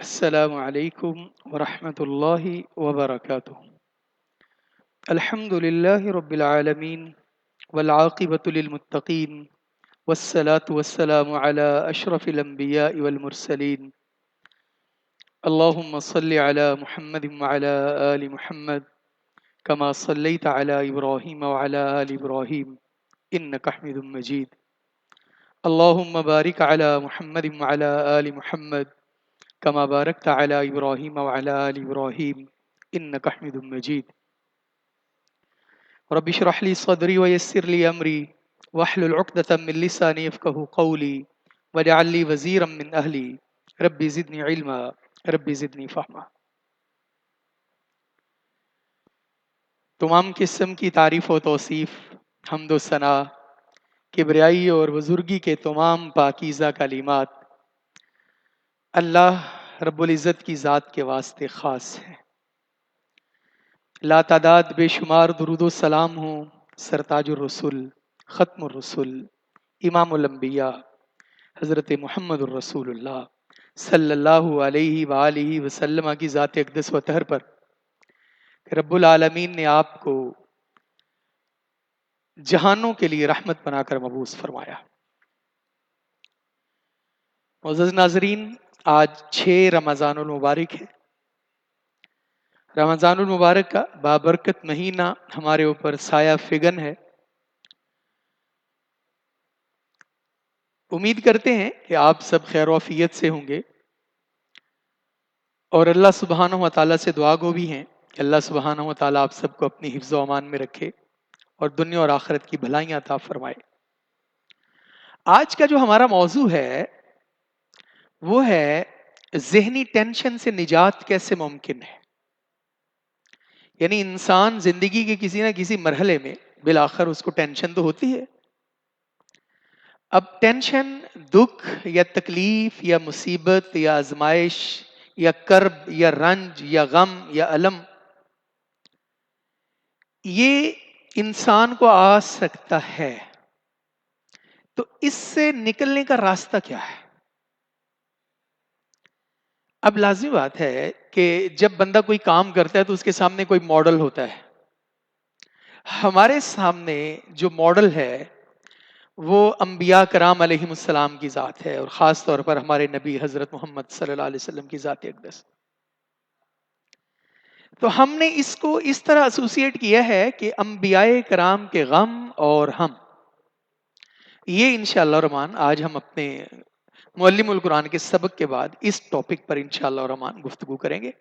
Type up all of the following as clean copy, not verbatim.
السلام عليكم ورحمة الله وبركاته. الحمد لله رب العالمين والعاقبة للمتقين والصلاة والسلام على أشرف الأنبياء والمرسلين. اللهم صل على محمد وعلى آل محمد كما صليت على إبراهيم وعلى آل إبراهيم إنك حميد مجيد. اللهم بارك على محمد وعلى آل محمد كما باركت على إبراهيم وعلى آل إبراهيم إنك حميد مجيد. رب اشرح لي صدري ويسر لي أمري واحلل عقدة من لساني يفقهوا قولي واجعل لي وزيرا من أهلي ربي زدني علما ربی زدنی فہما. تمام قسم کی تعریف و توصیف، حمد و ثنا، کبریائی اور بزرگی کے تمام پاکیزہ کلمات اللہ رب العزت کی ذات کے واسطے خاص ہیں. لا تعداد بے شمار درود و سلام ہوں سرتاج الرسول، ختم الرسول، امام الانبیاء حضرت محمد الرسول اللہ صلی اللہ علیہ وآلہ وسلم کی ذات اقدس و طہر پر کہ رب العالمین نے آپ کو جہانوں کے لیے رحمت بنا کر مبعوث فرمایا. معزز ناظرین، آج 6 رمضان المبارک ہے. رمضان المبارک کا بابرکت مہینہ ہمارے اوپر سایہ فگن ہے. امید کرتے ہیں کہ آپ سب خیر و عافیت سے ہوں گے اور اللہ سبحانہ و تعالیٰ سے دعا گو بھی ہیں کہ اللہ سبحانہ و تعالیٰ آپ سب کو اپنی حفظ و امان میں رکھے اور دنیا اور آخرت کی بھلائیاں عطا فرمائے. آج کا جو ہمارا موضوع ہے وہ ہے ذہنی ٹینشن سے نجات کیسے ممکن ہے. یعنی انسان زندگی کے کسی نہ کسی مرحلے میں بالآخر اس کو ٹینشن تو ہوتی ہے. اب ٹینشن دکھ یا تکلیف یا مصیبت یا آزمائش یا کرب یا رنج یا غم یا الم، یہ انسان کو آ سکتا ہے. تو اس سے نکلنے کا راستہ کیا ہے؟ اب لازمی بات ہے کہ جب بندہ کوئی کام کرتا ہے تو اس کے سامنے کوئی ماڈل ہوتا ہے. ہمارے سامنے جو ماڈل ہے وہ انبیاء کرام علیہم السلام کی ذات ہے، اور خاص طور پر ہمارے نبی حضرت محمد صلی اللہ علیہ وسلم کی ذات اقدس. تو ہم نے اس کو اس طرح ایسوسیٹ کیا ہے کہ انبیاء کرام کے غم اور ہم، یہ انشاءاللہ الرحمن آج ہم اپنے معلم القرآن کے سبق کے بعد اس ٹاپک پر انشاءاللہ الرحمن گفتگو کریں گے.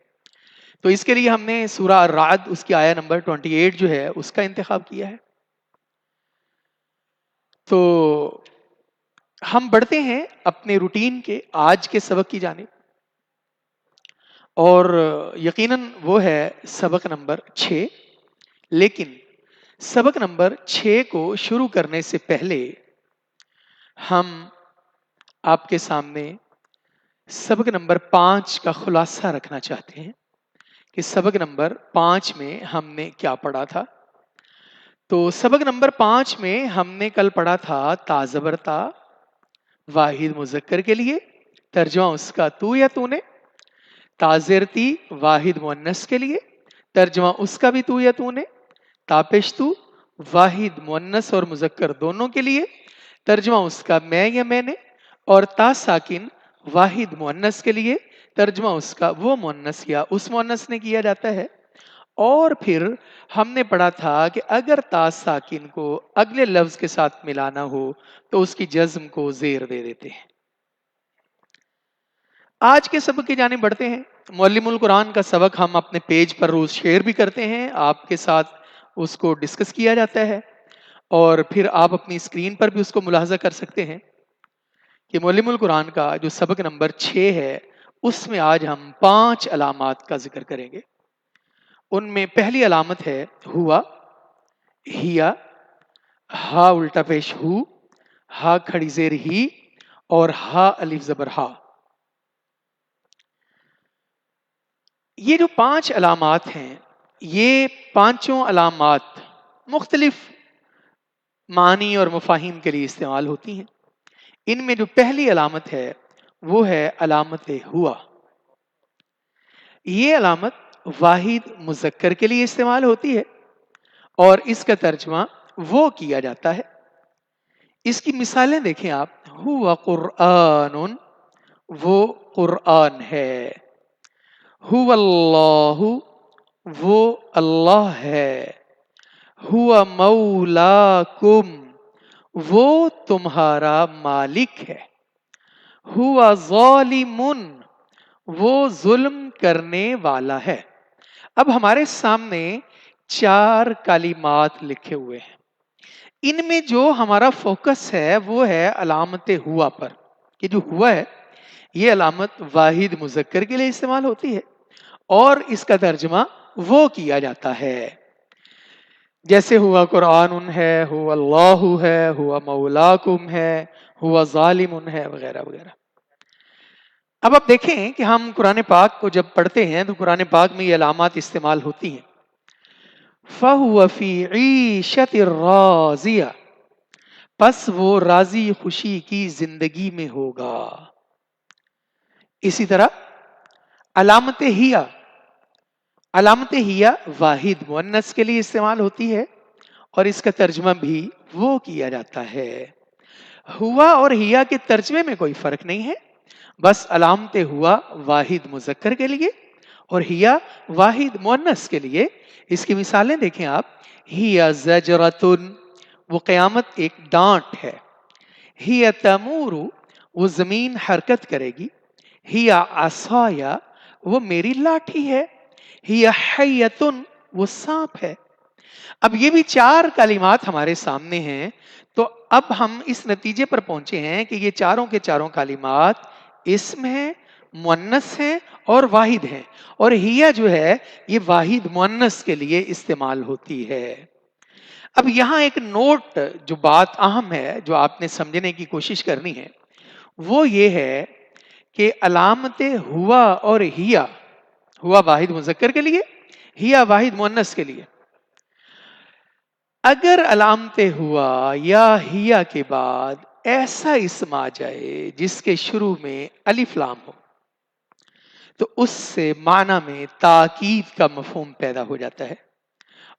تو اس کے لیے ہم نے سورہ الرعد اس کی آیہ نمبر 28 جو ہے اس کا انتخاب کیا ہے. تو ہم بڑھتے ہیں اپنے روٹین کے آج کے سبق کی جانب، اور یقیناً وہ ہے سبق نمبر 6. لیکن سبق نمبر 6 کو شروع کرنے سے پہلے ہم آپ کے سامنے سبق نمبر 5 کا خلاصہ رکھنا چاہتے ہیں کہ سبق نمبر 5 میں ہم نے کیا پڑھا تھا. تو سبق نمبر 5 میں ہم نے کل پڑھا تھا تا زبر تا واحد مذکر کے لیے ترجمہ اس کا تو یا تو نے، تا زیر تی واحد مؤنث کے لیے ترجمہ اس کا بھی تو یا تو نے، تا پیش تو واحد مؤنث اور مذکر دونوں کے لیے ترجمہ اس کا میں یا میں نے، اور تا ساکن واحد مؤنث کے لیے ترجمہ اس کا وہ مؤنث یا اس مؤنث نے کیا جاتا ہے. اور پھر ہم نے پڑھا تھا کہ اگر تا ساکن کو اگلے لفظ کے ساتھ ملانا ہو تو اس کی جزم کو زیر دے دیتے ہیں. آج کے سبق کی جانب بڑھتے ہیں. معلم القرآن کا سبق ہم اپنے پیج پر روز شیئر بھی کرتے ہیں، آپ کے ساتھ اس کو ڈسکس کیا جاتا ہے، اور پھر آپ اپنی اسکرین پر بھی اس کو ملاحظہ کر سکتے ہیں کہ معلم القرآن کا جو سبق نمبر 6 ہے اس میں آج ہم 5 علامات کا ذکر کریں گے. ان میں پہلی علامت ہے ہوا، ہیا، ہا الٹا پیش ہو، ہا کھڑی زیر ہی، اور ہا الف زبر ہا. یہ جو 5 علامات ہیں یہ پانچوں علامات مختلف معنی اور مفاہیم کے لیے استعمال ہوتی ہیں. ان میں جو پہلی علامت ہے وہ ہے علامت ہوا. یہ علامت واحد مذکر کے لیے استعمال ہوتی ہے اور اس کا ترجمہ وہ کیا جاتا ہے. اس کی مثالیں دیکھیں آپ. ہوا قرآن، وہ قرآن ہے. ہوا اللہ، وہ اللہ ہے. ہوا مولاکم، وہ تمہارا مالک ہے. ہوا ظالمن، وہ ظلم کرنے والا ہے. اب ہمارے سامنے 4 کلمات لکھے ہوئے ہیں. ان میں جو ہمارا فوکس ہے وہ ہے علامت ہوا پر. کہ جو ہوا ہے یہ علامت واحد مذکر کے لیے استعمال ہوتی ہے اور اس کا ترجمہ وہ کیا جاتا ہے. جیسے ہوا قرآن ہے، ہوا اللہ ہے، ہوا مولاکم ہے، ہوا ظالم ہے، وغیرہ وغیرہ. اب آپ دیکھیں کہ ہم قرآن پاک کو جب پڑھتے ہیں تو قرآن پاک میں یہ علامات استعمال ہوتی ہیں. فَهُوَ فِي عِيشَةٍ رَاضِيَةٍ، پس وہ راضی خوشی کی زندگی میں ہوگا. اسی طرح علامت ہیا، علامت ہیا واحد مؤنث کے لیے استعمال ہوتی ہے اور اس کا ترجمہ بھی وہ کیا جاتا ہے. ہوا اور ہیا کے ترجمے میں کوئی فرق نہیں ہے، بس علامت ہوا واحد مذکر کے لیے اور ہیا واحد مؤنث کے لیے. اس کی مثالیں دیکھیں آپ. ہیا زجرتن، وہ قیامت ایک ڈانٹ ہے. ہیا تمور، وہ زمین حرکت کرے گی. ہیا عصایا، وہ میری لاٹھی ہے. ہیا حیتن، وہ سانپ ہے. اب یہ بھی 4 کلمات ہمارے سامنے ہیں تو اب ہم اس نتیجے پر پہنچے ہیں کہ یہ چاروں کے چاروں کلمات اسم ہیں، مؤنث ہیں اور واحد ہیں. اور ہیا جو ہے یہ واحد مؤنث کے لیے استعمال ہوتی ہے. اب یہاں ایک نوٹ، جو بات اہم ہے جو آپ نے سمجھنے کی کوشش کرنی ہے وہ یہ ہے کہ علامت ہوا اور ہیا، ہوا واحد مذکر کے لیے، ہیا واحد مؤنث کے لیے، اگر علامت ہوا یا ہیا کے بعد ایسا اسم آ جائے جس کے شروع میں الف لام ہو تو اس سے معنی میں تاکید کا مفہوم پیدا ہو جاتا ہے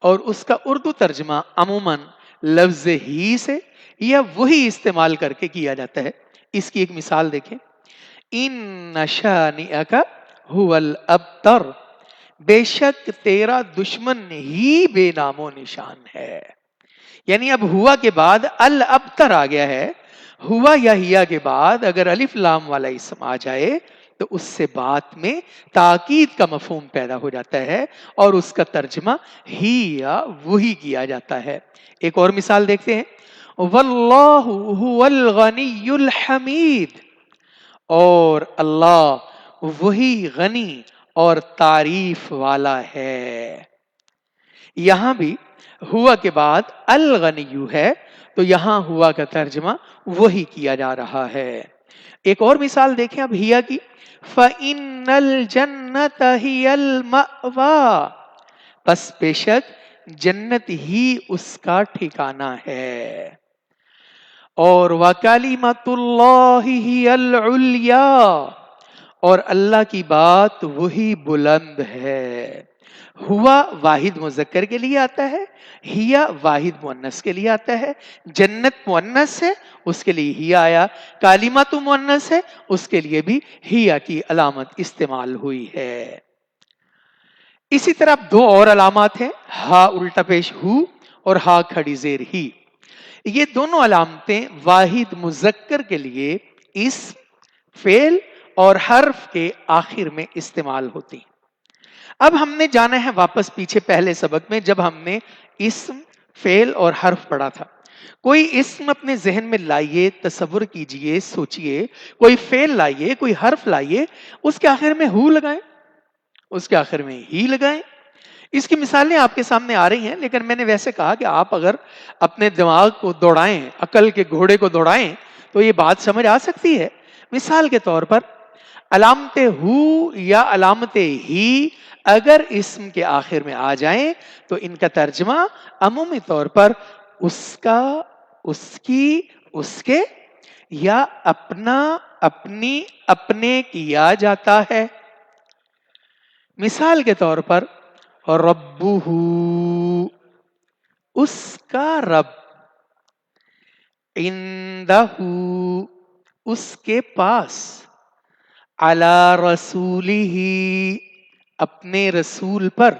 اور اس کا اردو ترجمہ عموماً لفظ ہی سے یا وہی استعمال کر کے کیا جاتا ہے. اس کی ایک مثال دیکھیں. ان شانئک هو الابتر، بے شک تیرا دشمن ہی بے نام و نشان ہے. یعنی اب ہوا کے بعد الابتر آ گیا ہے. ہوا یا ہیا کے بعد اگر الف لام والا اسم آ جائے تو اس سے بات میں تاکید کا مفہوم پیدا ہو جاتا ہے اور اس کا ترجمہ ہی یا وہی کیا جاتا ہے. ایک اور مثال دیکھتے ہیں. واللہ هو الغنی الحمید، اور اللہ وہی غنی اور تعریف والا ہے. یہاں بھی ہوا کے بعد الغنی ہے تو یہاں ہوا کا ترجمہ وہی کیا جا رہا ہے. ایک اور مثال دیکھیں اب ہیا کی. فَإِنَّ الْجَنَّةَ هِيَ الْمَأْوَى، پس بے شک جنت ہی اس کا ٹھکانہ ہے. اور وَكَلِمَةُ اللَّهِ هِيَ الْعُلْيَا، اور اللہ کی بات وہی بلند ہے. ہوا واحد مذکر کے لیے آتا ہے، ہیا واحد مؤنث کے لیے آتا ہے. جنت مؤنث ہے اس کے لیے ہیا آیا. کلمۃ مؤنث ہے اس کے لیے بھی ہیا کی علامت استعمال ہوئی ہے. اسی طرح 2 اور علامات ہیں، ہا الٹا پیش ہو اور ہا کھڑی زیر ہی. یہ دونوں علامتیں واحد مذکر کے لیے اسم، فعل اور حرف کے آخر میں استعمال ہوتی. اب ہم نے جانا ہے واپس پیچھے پہلے سبق میں جب ہم نے اسم، فعل اور حرف پڑھا تھا. کوئی اسم اپنے ذہن میں لائیے، تصور کیجئے، سوچئے. کوئی فعل لائیے، کوئی حرف لائیے، اس کے آخر میں ہو لگائیں، اس کے آخر میں ہی لگائیں. اس کی مثالیں آپ کے سامنے آ رہی ہیں لیکن میں نے ویسے کہا کہ آپ اگر اپنے دماغ کو دوڑائیں، عقل کے گھوڑے کو دوڑائیں تو یہ بات سمجھ آ سکتی ہے. مثال کے طور پر علامت ہو یا علامت ہی اگر اسم کے آخر میں آ جائیں تو ان کا ترجمہ عمومی طور پر اس کا، اس کی، اس کے یا اپنا، اپنی، اپنے کیا جاتا ہے. مثال کے طور پر ربہو اس کا رب، عندہو اس کے پاس، علی رسولہ اپنے رسول پر.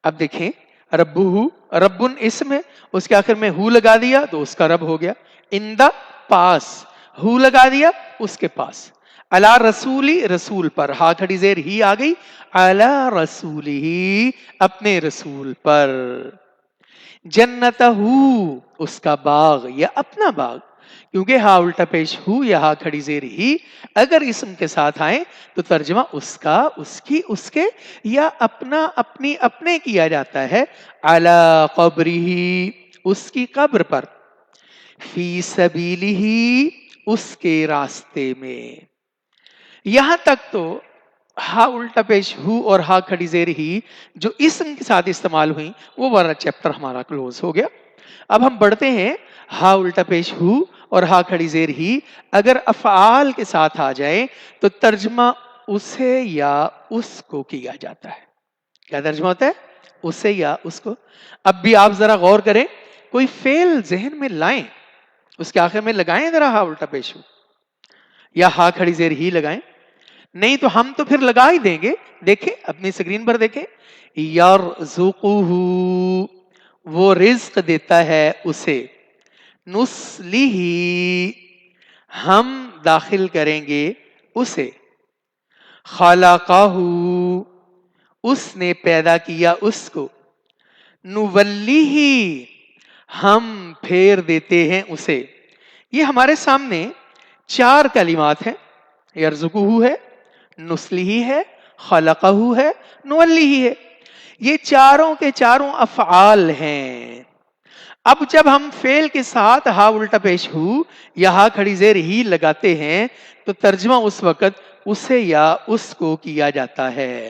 اب دیکھیں ربہو، ربن اسم ہے، اس کے آخر میں ہو لگا دیا تو اس کا رب ہو گیا. عندہ پاس، ہو لگا دیا اس کے پاس. علی رسولی رسول پر، ہا کھڑی زیر ہی آ گئی، علی رسولہ اپنے رسول پر. جنتہ اس کا باغ یا اپنا باغ، کیونکہ ہا الٹا پیش ہو یا ہا کھڑی زیر ہی اگر اسم کے ساتھ آئے تو ترجمہ اس کا، اس کی، اس کے یا اپنا، اپنی، اپنے کیا جاتا ہے. علی قبرہ اس کی قبر پر، فی سبیلہ اس کے راستے میں. یہاں تک تو ہا الٹا پیش ہو اور ہا کھڑی زیر ہی جو اسم کے ساتھ استعمال ہوئی وہ والا چیپٹر ہمارا کلوز ہو گیا. اب ہم بڑھتے ہیں، ہا الٹا پیش ہو اور ہا کھڑی زیر ہی اگر افعال کے ساتھ آ جائے تو ترجمہ اسے یا اس کو کیا جاتا ہے. کیا ترجمہ ہوتا ہے؟ اسے یا اس کو. اب بھی آپ ذرا غور کریں، کوئی فعل ذہن میں لائیں، اس کے آخر میں لگائیں ذرا ہا الٹا پیش ہو یا ہا کھڑی زیر ہی لگائیں. نہیں تو ہم تو پھر لگا ہی دیں گے. دیکھیں اپنی اسکرین پر دیکھیں، یرزقہ وہ رزق دیتا ہے اسے، نسلہ ہم داخل کریں گے اسے، خلقہ اس نے پیدا کیا اس کو، نولیہ ہم پھیر دیتے ہیں اسے. یہ ہمارے سامنے چار کلمات ہیں، یرزقہ ہے، نسلہ ہے، خلقہ ہے، نولیہ ہے. یہ چاروں کے چاروں افعال ہیں. اب جب ہم فعل کے ساتھ ہا الٹا پیش ہو یا ہا کھڑی زیر ہی لگاتے ہیں تو ترجمہ اس وقت اسے یا اس کو کیا جاتا ہے.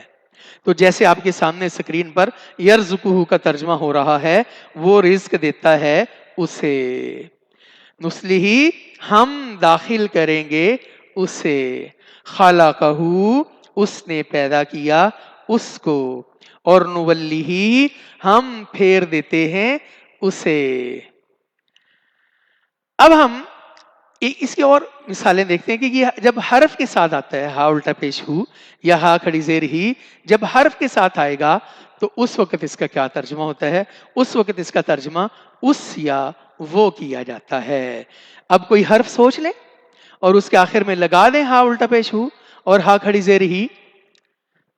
تو جیسے آپ کے سامنے اسکرین پر یرزقہ کا ترجمہ ہو رہا ہے، وہ رزق دیتا ہے اسے، نسلہ ہم داخل کریں گے اسے، خلقہ اس نے پیدا کیا اس کو، اور نولیہ ہم پھیر دیتے ہیں اسے. اب ہم اس کی اور مثالیں دیکھتے ہیں کہ یہ جب حرف کے ساتھ آتا ہے، ہا الٹا پیش ہو یا ہا کھڑی زیر ہی جب حرف کے ساتھ آئے گا تو اس وقت اس کا کیا ترجمہ ہوتا ہے؟ اس وقت اس کا ترجمہ اس یا وہ کیا جاتا ہے. اب کوئی حرف سوچ لیں اور اس کے آخر میں لگا دیں ہا الٹا پیش ہو اور ہا کھڑی زیر ہی.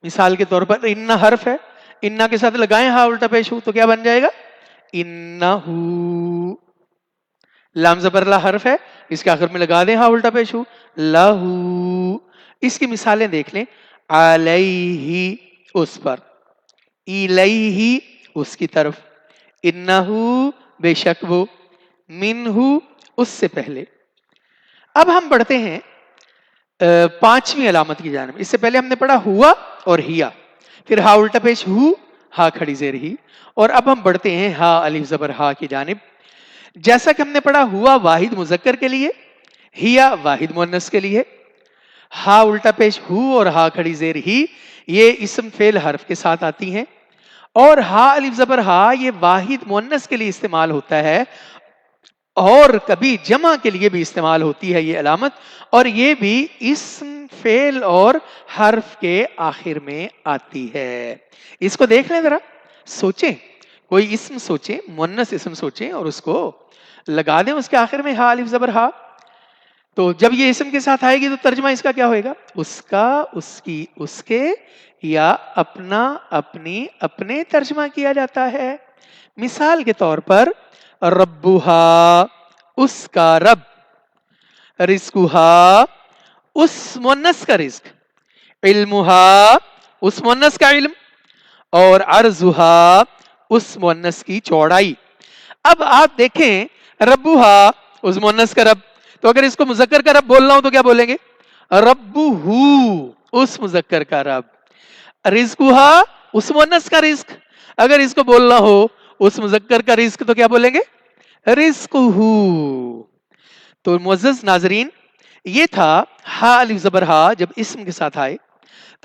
مثال کے طور پر انہ حرف ہے، انہ کے ساتھ لگائیں ہا الٹا پیش ہو تو کیا بن جائے گا؟ انہو. لام زبر لا حرف ہے، اس کے آخر میں لگا دیں ہا الٹا پیش ہو، لہو. اس کی مثالیں دیکھ لیں، علیہ اس پر، الیہ اس کی طرف، انہو بے شک وہ، منہو اس سے پہلے. اب ہم بڑھتے ہیں پانچویں علامت کی جانب. اس سے پہلے ہم نے پڑھا ہوا اور ہیا، پھر ہا الٹا پیش ہو، ہا کھڑی زیر ہی، اور اب ہم بڑھتے ہیں ہا الف زبر ہا کی جانب. جیسا کہ ہم نے پڑھا ہوا واحد مذکر کے لیے، ہیا واحد مؤنث کے لیے. ہا الٹا پیش ہو اور ہا کھڑی زیر ہی یہ اسم فعل حرف کے ساتھ آتی ہیں، اور ہا الف زبر ہا یہ واحد مؤنث کے لیے استعمال ہوتا ہے اور کبھی جمع کے لیے بھی استعمال ہوتی ہے یہ علامت، اور یہ بھی اسم فعل اور حرف کے آخر میں آتی ہے. اس کو دیکھ لیں ذرا، سوچیں کوئی اسم سوچیں، مؤنث اسم سوچیں اور اس کو لگا دیں اس کے آخر میں ہا الف زبر ہا. تو جب یہ اسم کے ساتھ آئے گی تو ترجمہ اس کا کیا ہوئے گا؟ اس کا، اس کی، اس کے یا اپنا، اپنی، اپنے ترجمہ کیا جاتا ہے. مثال کے طور پر ربھا اس کا رب، رزقھا اس مؤنث کا رزق، علمھا اس مؤنث کا علم، اور عرضھا اس مؤنث کی چوڑائی. اب آپ دیکھیں ربھا اس مؤنث کا رب، تو اگر اس کو مذکر کا رب بولنا ہو تو کیا بولیں گے؟ ربہ اس مذکر کا رب، رزقھا اس مؤنث کا رزق، اگر اس کو بولنا ہو اس مذکر کا رزق تو کیا بولیں گے؟ رزقہ. تو معزز ناظرین، یہ تھا ہا الف زبر ہا جب اسم کے ساتھ آئے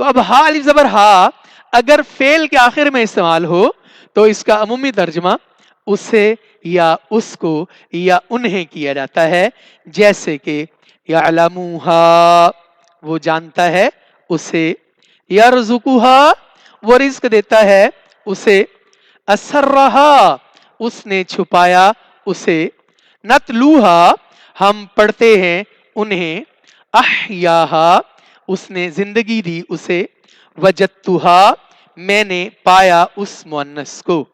تو اب ہا الف زبر ہا اگر فعل کے آخر میں استعمال ہو تو اس کا عمومی ترجمہ اسے یا اس کو یا انہیں کیا جاتا ہے، جیسے کہ یعلموہا وہ جانتا ہے اسے، یرزقوہا وہ رزق دیتا ہے اسے، اسرہا اس نے چھپایا اسے، نتلوہا ہم پڑھتے ہیں انہیں، احیاہا اس نے زندگی دی اسے، وجدتہا میں نے پایا اس مؤنث کو۔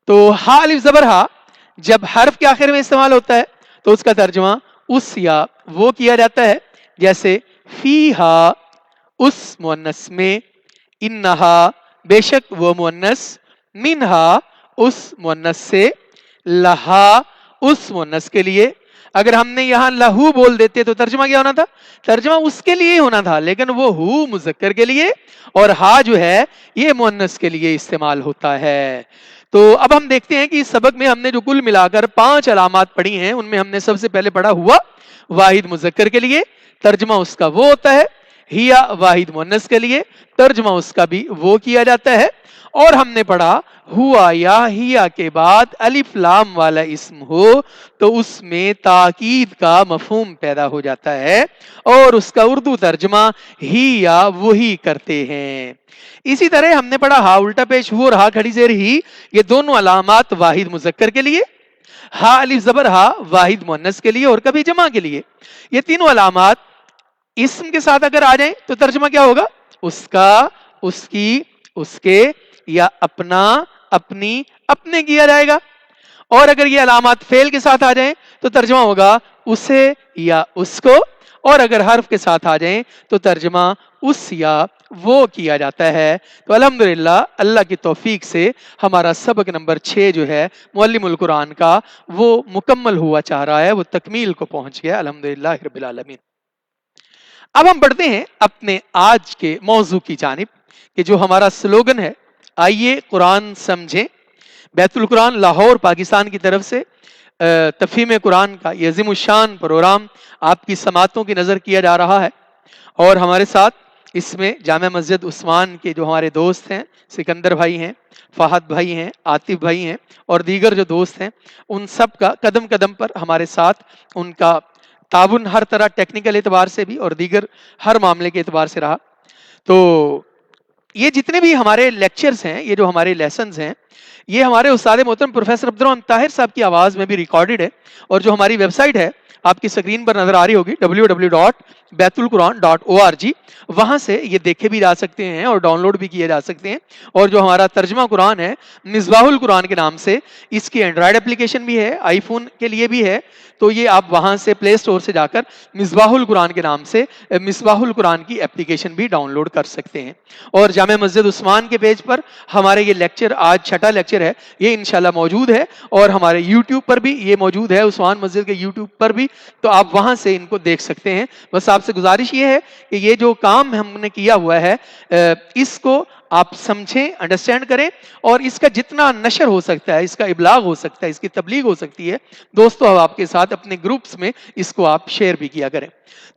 تو ہا الف زبر ہا جب حرف کے آخر میں استعمال ہوتا ہے تو اس کا ترجمہ اس یا وہ کیا جاتا ہے، جیسے فیہا اس مؤنث میں، انہا بے شک وہ مؤنث، منہا اس مؤنث سے، لہا اس مؤنث کے لیے۔ اگر ہم نے یہاں لہو بول دیتے تو ترجمہ کیا ہونا تھا؟ ترجمہ اس کے لیے ہونا تھا، لیکن وہ ہو مذکر کے لیے اور ہا جو ہے یہ مؤنث کے لیے استعمال ہوتا ہے۔ تو اب ہم دیکھتے ہیں کہ اس سبق میں ہم نے جو کل ملا کر 5 علامات پڑھی ہیں ان میں ہم نے سب سے پہلے پڑھا ہوا واحد مذکر کے لیے، ترجمہ اس کا وہ ہوتا ہے، ہیا واحد مؤنث کے لیے ترجمہ اس کا بھی وہ کیا جاتا ہے، اور ہم نے پڑھا ہوا یا ہیا کے بعد الف لام والا اسم ہو تو اس میں تاکید کا مفہوم پیدا ہو جاتا ہے اور اس کا اردو ترجمہ ہی یا وہی کرتے ہیں۔ اسی طرح ہم نے پڑھا ہا الٹا پیش ہو اور ہا کھڑی زیر ہی، یہ دونوں علامات واحد مذکر کے لیے، ہا الف زبر ہا واحد مؤنث کے لیے اور کبھی جمع کے لیے۔ یہ تینوں علامات اسم کے ساتھ اگر آ جائیں تو ترجمہ کیا ہوگا؟ اس کا، اس کی، اس کے، یا اپنا، اپنی، اپنے کیا جائے گا۔ اور اگر یہ علامات فعل کے ساتھ آ جائیں تو ترجمہ ہوگا اسے یا اس کو، اور اگر حرف کے ساتھ آ جائیں تو ترجمہ اس یا وہ کیا جاتا ہے۔ تو الحمدللہ اللہ کی توفیق سے ہمارا سبق نمبر 6 جو ہے معلم القرآن کا وہ مکمل ہوا چاہ رہا ہے، وہ تکمیل کو پہنچ گیا الحمدللہ رب العالمین۔ اب ہم بڑھتے ہیں اپنے آج کے موضوع کی جانب کہ جو ہمارا سلوگن ہے، آئیے قرآن سمجھیں، بیت القرآن لاہور پاکستان کی طرف سے تفہیم قرآن کا یہ عظیم الشان پروگرام آپ کی سماعتوں کی نظر کیا جا رہا ہے، اور ہمارے ساتھ اس میں جامع مسجد عثمان کے جو ہمارے دوست ہیں، سکندر بھائی ہیں، فہد بھائی ہیں، عاطف بھائی ہیں، اور دیگر جو دوست ہیں، ان سب کا قدم قدم پر ہمارے ساتھ ان کا تعاون ہر طرح ٹیکنیکل اعتبار سے بھی اور دیگر ہر معاملے کے اعتبار سے رہا۔ تو یہ جتنے بھی ہمارے لیکچرز ہیں، یہ جو ہمارے لیسنز ہیں، یہ ہمارے استاد محترم پروفیسر عبدالرحمن طاہر صاحب کی آواز میں بھی ریکارڈڈ ہے، اور جو ہماری ویب سائٹ ہے آپ کی سکرین پر نظر آ رہی ہوگی www.baitulquran.org، وہاں سے یہ دیکھے بھی جا سکتے ہیں اور ڈاؤن لوڈ بھی کیے جا سکتے ہیں۔ اور جو ہمارا ترجمہ قرآن ہے مصباح القرآن کے نام سے، اس کی اینڈرائڈ اپلیکیشن بھی ہے، آئی فون کے لیے بھی ہے، تو یہ آپ وہاں سے پلے اسٹور سے جا کر مصباح القرآن کے نام سے مصباح القرآن کی اپلیکیشن بھی ڈاؤن لوڈ کر سکتے ہیں۔ اور جامع مسجد عثمان کے پیج پر ہمارے یہ لیکچر آج 6واں لیکچر ہے، یہ انشاءاللہ موجود ہے، اور ہمارے یوٹیوب پر بھی یہ موجود ہے، عثمان مسجد کے یوٹیوب پر بھی، تو آپ وہاں سے ان کو دیکھ سکتے ہیں۔ بس آپ سے گزارش یہ ہے کہ یہ جو کام ہم نے کیا ہوا ہے اس کو آپ سمجھیں، انڈرسٹینڈ کریں، اور اس کا جتنا نشر ہو سکتا ہے، اس کا ابلاغ ہو سکتا ہے، اس کی تبلیغ ہو سکتی ہے دوستو اب آپ کے ساتھ اپنے گروپس میں اس کو آپ شیئر بھی کیا کریں۔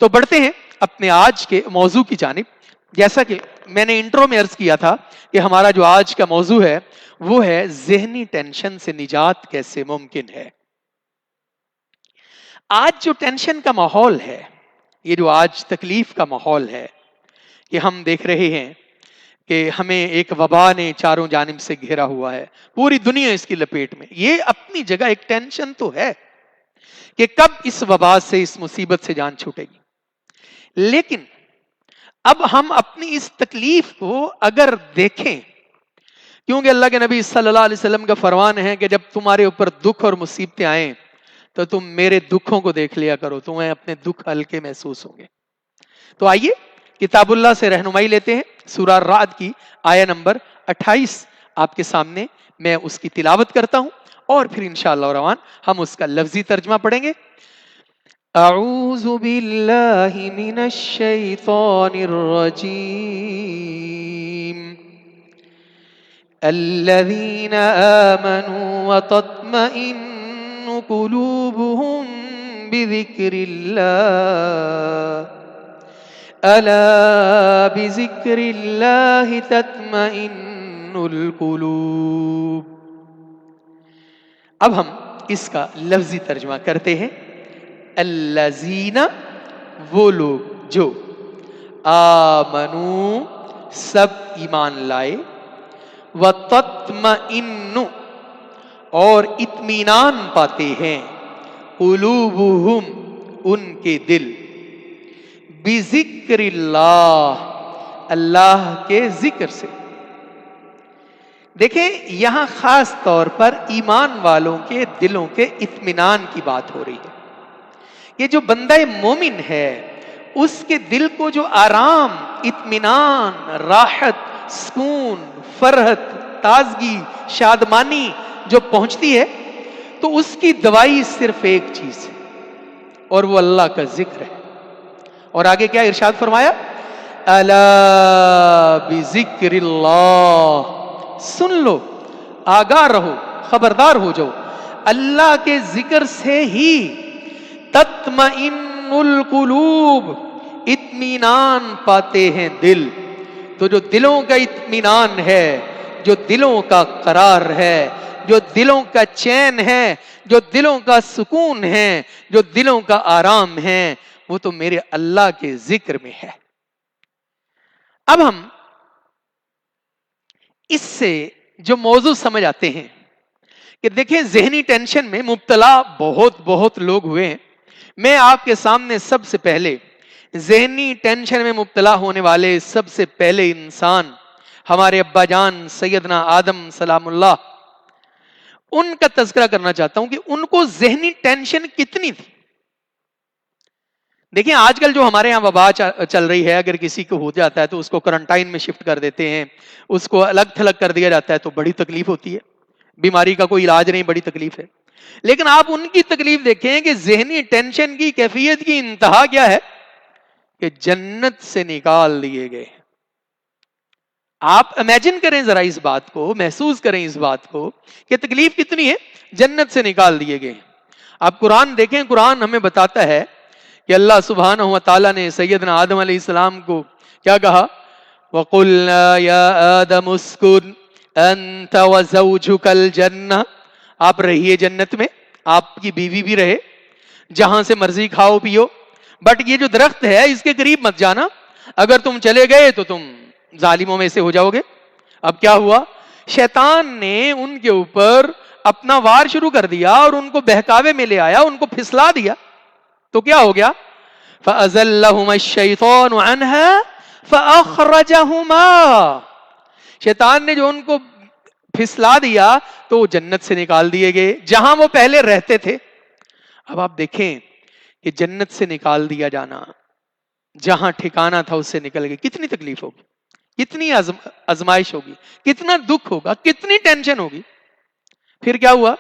تو بڑھتے ہیں اپنے آج کے موضوع کی جانب۔ جیسا کہ میں نے انٹرو میں عرض کیا تھا کہ ہمارا جو آج کا موضوع ہے وہ ہے ذہنی ٹینشن سے نجات کیسے ممکن ہے۔ آج جو ٹینشن کا ماحول ہے، یہ جو آج تکلیف کا ماحول ہے کہ ہم دیکھ رہے ہیں کہ ہمیں ایک وبا نے چاروں جانب سے گھیرا ہوا ہے، پوری دنیا اس کی لپیٹ میں، یہ اپنی جگہ ایک ٹینشن تو ہے کہ کب اس وبا سے، اس مصیبت سے جان چھوٹے گی۔ لیکن اب ہم اپنی اس تکلیف کو اگر دیکھیں، کیونکہ اللہ کے نبی صلی اللہ علیہ وسلم کا فرمان ہے کہ جب تمہارے اوپر دکھ اور مصیبتیں آئیں تو تم میرے دکھوں کو دیکھ لیا کرو، تمہیں اپنے دکھ ہلکے محسوس ہوں گے۔ تو آئیے کتاب اللہ سے رہنمائی لیتے ہیں، سورہ رعد کی آیہ نمبر 28 آپ کے سامنے میں اس کی تلاوت کرتا ہوں، اور پھر انشاءاللہ الرحمن ہم اس کا لفظی ترجمہ پڑھیں گے۔ اعوذ باللہ من الشیطان الرجیم، الذین آمنوا وتطمئن قلوبهم بذکر اللہ الا بذکر اللہ تطمئن القلوب. اب ہم اس کا لفظی ترجمہ کرتے ہیں. الذین وہ لوگ جو آمنو سب ایمان لائے، وتطمئن اور اطمینان پاتے ہیں، قلوبہم ان کے دل، بذکر اللہ اللہ کے ذکر سے. دیکھیں یہاں خاص طور پر ایمان والوں کے دلوں کے اطمینان کی بات ہو رہی ہے. یہ جو بندہ مومن ہے اس کے دل کو جو آرام، اطمینان، راحت، سکون، فرحت، تازگی، شادمانی جو پہنچتی ہے تو اس کی دوائی صرف ایک چیز ہے اور وہ اللہ کا ذکر ہے. اور آگے کیا ارشاد فرمایا؟ الا بذکر اللہ، سن لو، آگاہ رہو، خبردار ہو جاؤ، اللہ کے ذکر سے ہی تطمئن القلوب اطمینان پاتے ہیں دل. تو جو دلوں کا اطمینان ہے، جو دلوں کا قرار ہے، جو دلوں کا چین ہے، جو دلوں کا سکون ہے، جو دلوں کا آرام ہے، وہ تو میرے اللہ کے ذکر میں ہے. اب ہم اس سے جو موضوع سمجھ آتے ہیں کہ دیکھیں ذہنی ٹینشن میں مبتلا بہت لوگ ہوئے ہیں. میں آپ کے سامنے سب سے پہلے ذہنی ٹینشن میں مبتلا ہونے والے سب سے پہلے انسان ہمارے ابا جان سیدنا آدم سلام اللہ ان کا تذکرہ کرنا چاہتا ہوں کہ ان کو ذہنی ٹینشن کتنی تھی. دیکھیں آج کل جو ہمارے ہاں وبا چل رہی ہے، اگر کسی کو ہو جاتا ہے تو اس کو کوارنٹائن میں شفٹ کر دیتے ہیں، اس کو الگ تھلگ کر دیا جاتا ہے تو بڑی تکلیف ہوتی ہے. بیماری کا کوئی علاج نہیں، بڑی تکلیف ہے. لیکن آپ ان کی تکلیف دیکھیں کہ ذہنی ٹینشن کی کیفیت کی انتہا کیا ہے کہ جنت سے نکال دیے گئے. آپ امیجن کریں ذرا اس بات کو، محسوس کریں اس بات کو کہ تکلیف کتنی ہے. جنت سے نکال دیے گئے. آپ قرآن دیکھیں، قرآن ہمیں بتاتا ہے کہ اللہ سبحانہ و تعالیٰ نے سیدنا آدم علیہ السلام کو کیا کہا؟ وَقُلْنَا يَا آدَمُ اسْكُنْ أَنْتَ وَزَوْجُكَ الْجَنَّةَ، آپ رہیے جنت میں، آپ کی بیوی بھی رہے، جہاں سے مرضی کھاؤ پیو، بٹ یہ جو درخت ہے اس کے قریب مت جانا، اگر تم چلے گئے تو تم ظالموں میں سے ہو جاؤ گے. اب کیا ہوا؟ شیطان نے ان کے اوپر اپنا وار شروع کر دیا اور ان کو بہکاوے میں لے آیا، ان کو پھسلا دیا. تو کیا ہو گیا؟ فَأَزَلَّهُمَا الشَّيْطَانُ عَنْهَا فَأَخْرَجَهُمَا، شیطان نے جو ان کو پھسلا دیا تو وہ جنت سے نکال دیے گئے جہاں وہ پہلے رہتے تھے. اب آپ دیکھیں کہ جنت سے نکال دیا جانا، جہاں ٹھکانہ تھا اس سے نکل گئے، کتنی تکلیف ہوگی، کتنی آزمائش ہوگی، کتنا دکھ ہوگا، کتنی ٹینشن ہوگی. پھر کیا ہوا؟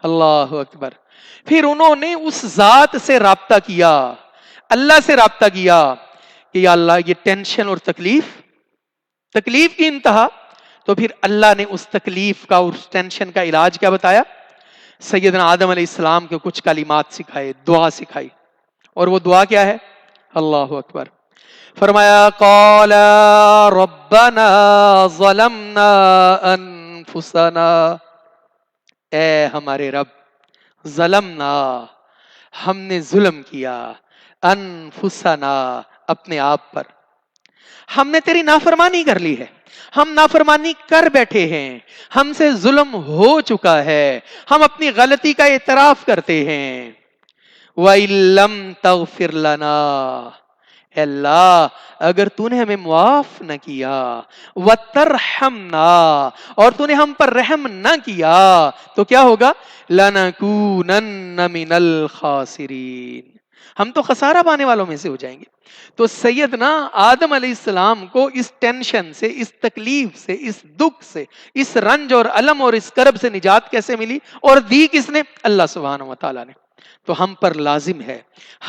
اللہ اکبر. پھر انہوں نے اس ذات سے رابطہ کیا، اللہ سے رابطہ کیا کہ یا اللہ یہ ٹینشن اور تکلیف کی انتہا. تو پھر اللہ نے اس تکلیف کا اور اس ٹینشن کا علاج کیا بتایا؟ سیدنا آدم علیہ السلام کو کچھ کلمات سکھائے، دعا سکھائی. اور وہ دعا کیا ہے؟ اللہ اکبر. فرمایا قال ربنا ظلمنا انفسنا، اے ہمارے رب، ظلمنا ہم نے ظلم کیا، انفسنا اپنے آپ پر، ہم نے تیری نافرمانی کر لی ہے، ہم نافرمانی کر بیٹھے ہیں، ہم سے ظلم ہو چکا ہے، ہم اپنی غلطی کا اعتراف کرتے ہیں. وَإِن لَّمْ تَغْفِرْ لَنَا، اے اللہ اگر تو نے ہمیں معاف نہ کیا، وَتَرْحَمْنَا اور تو نے ہم پر رحم نہ کیا تو کیا ہوگا؟ لَنَكُونَنَّ مِنَ الْخَاسِرِينَ، ہم تو خسارہ پانے والوں میں سے ہو جائیں گے. تو سیدنا آدم علیہ السلام کو اس ٹینشن سے، اس تکلیف سے، اس دکھ سے، اس رنج اور علم اور اس کرب سے نجات کیسے ملی؟ اور دی کس نے؟ اللہ سبحانہ و تعالیٰ نے. تو ہم پر لازم ہے،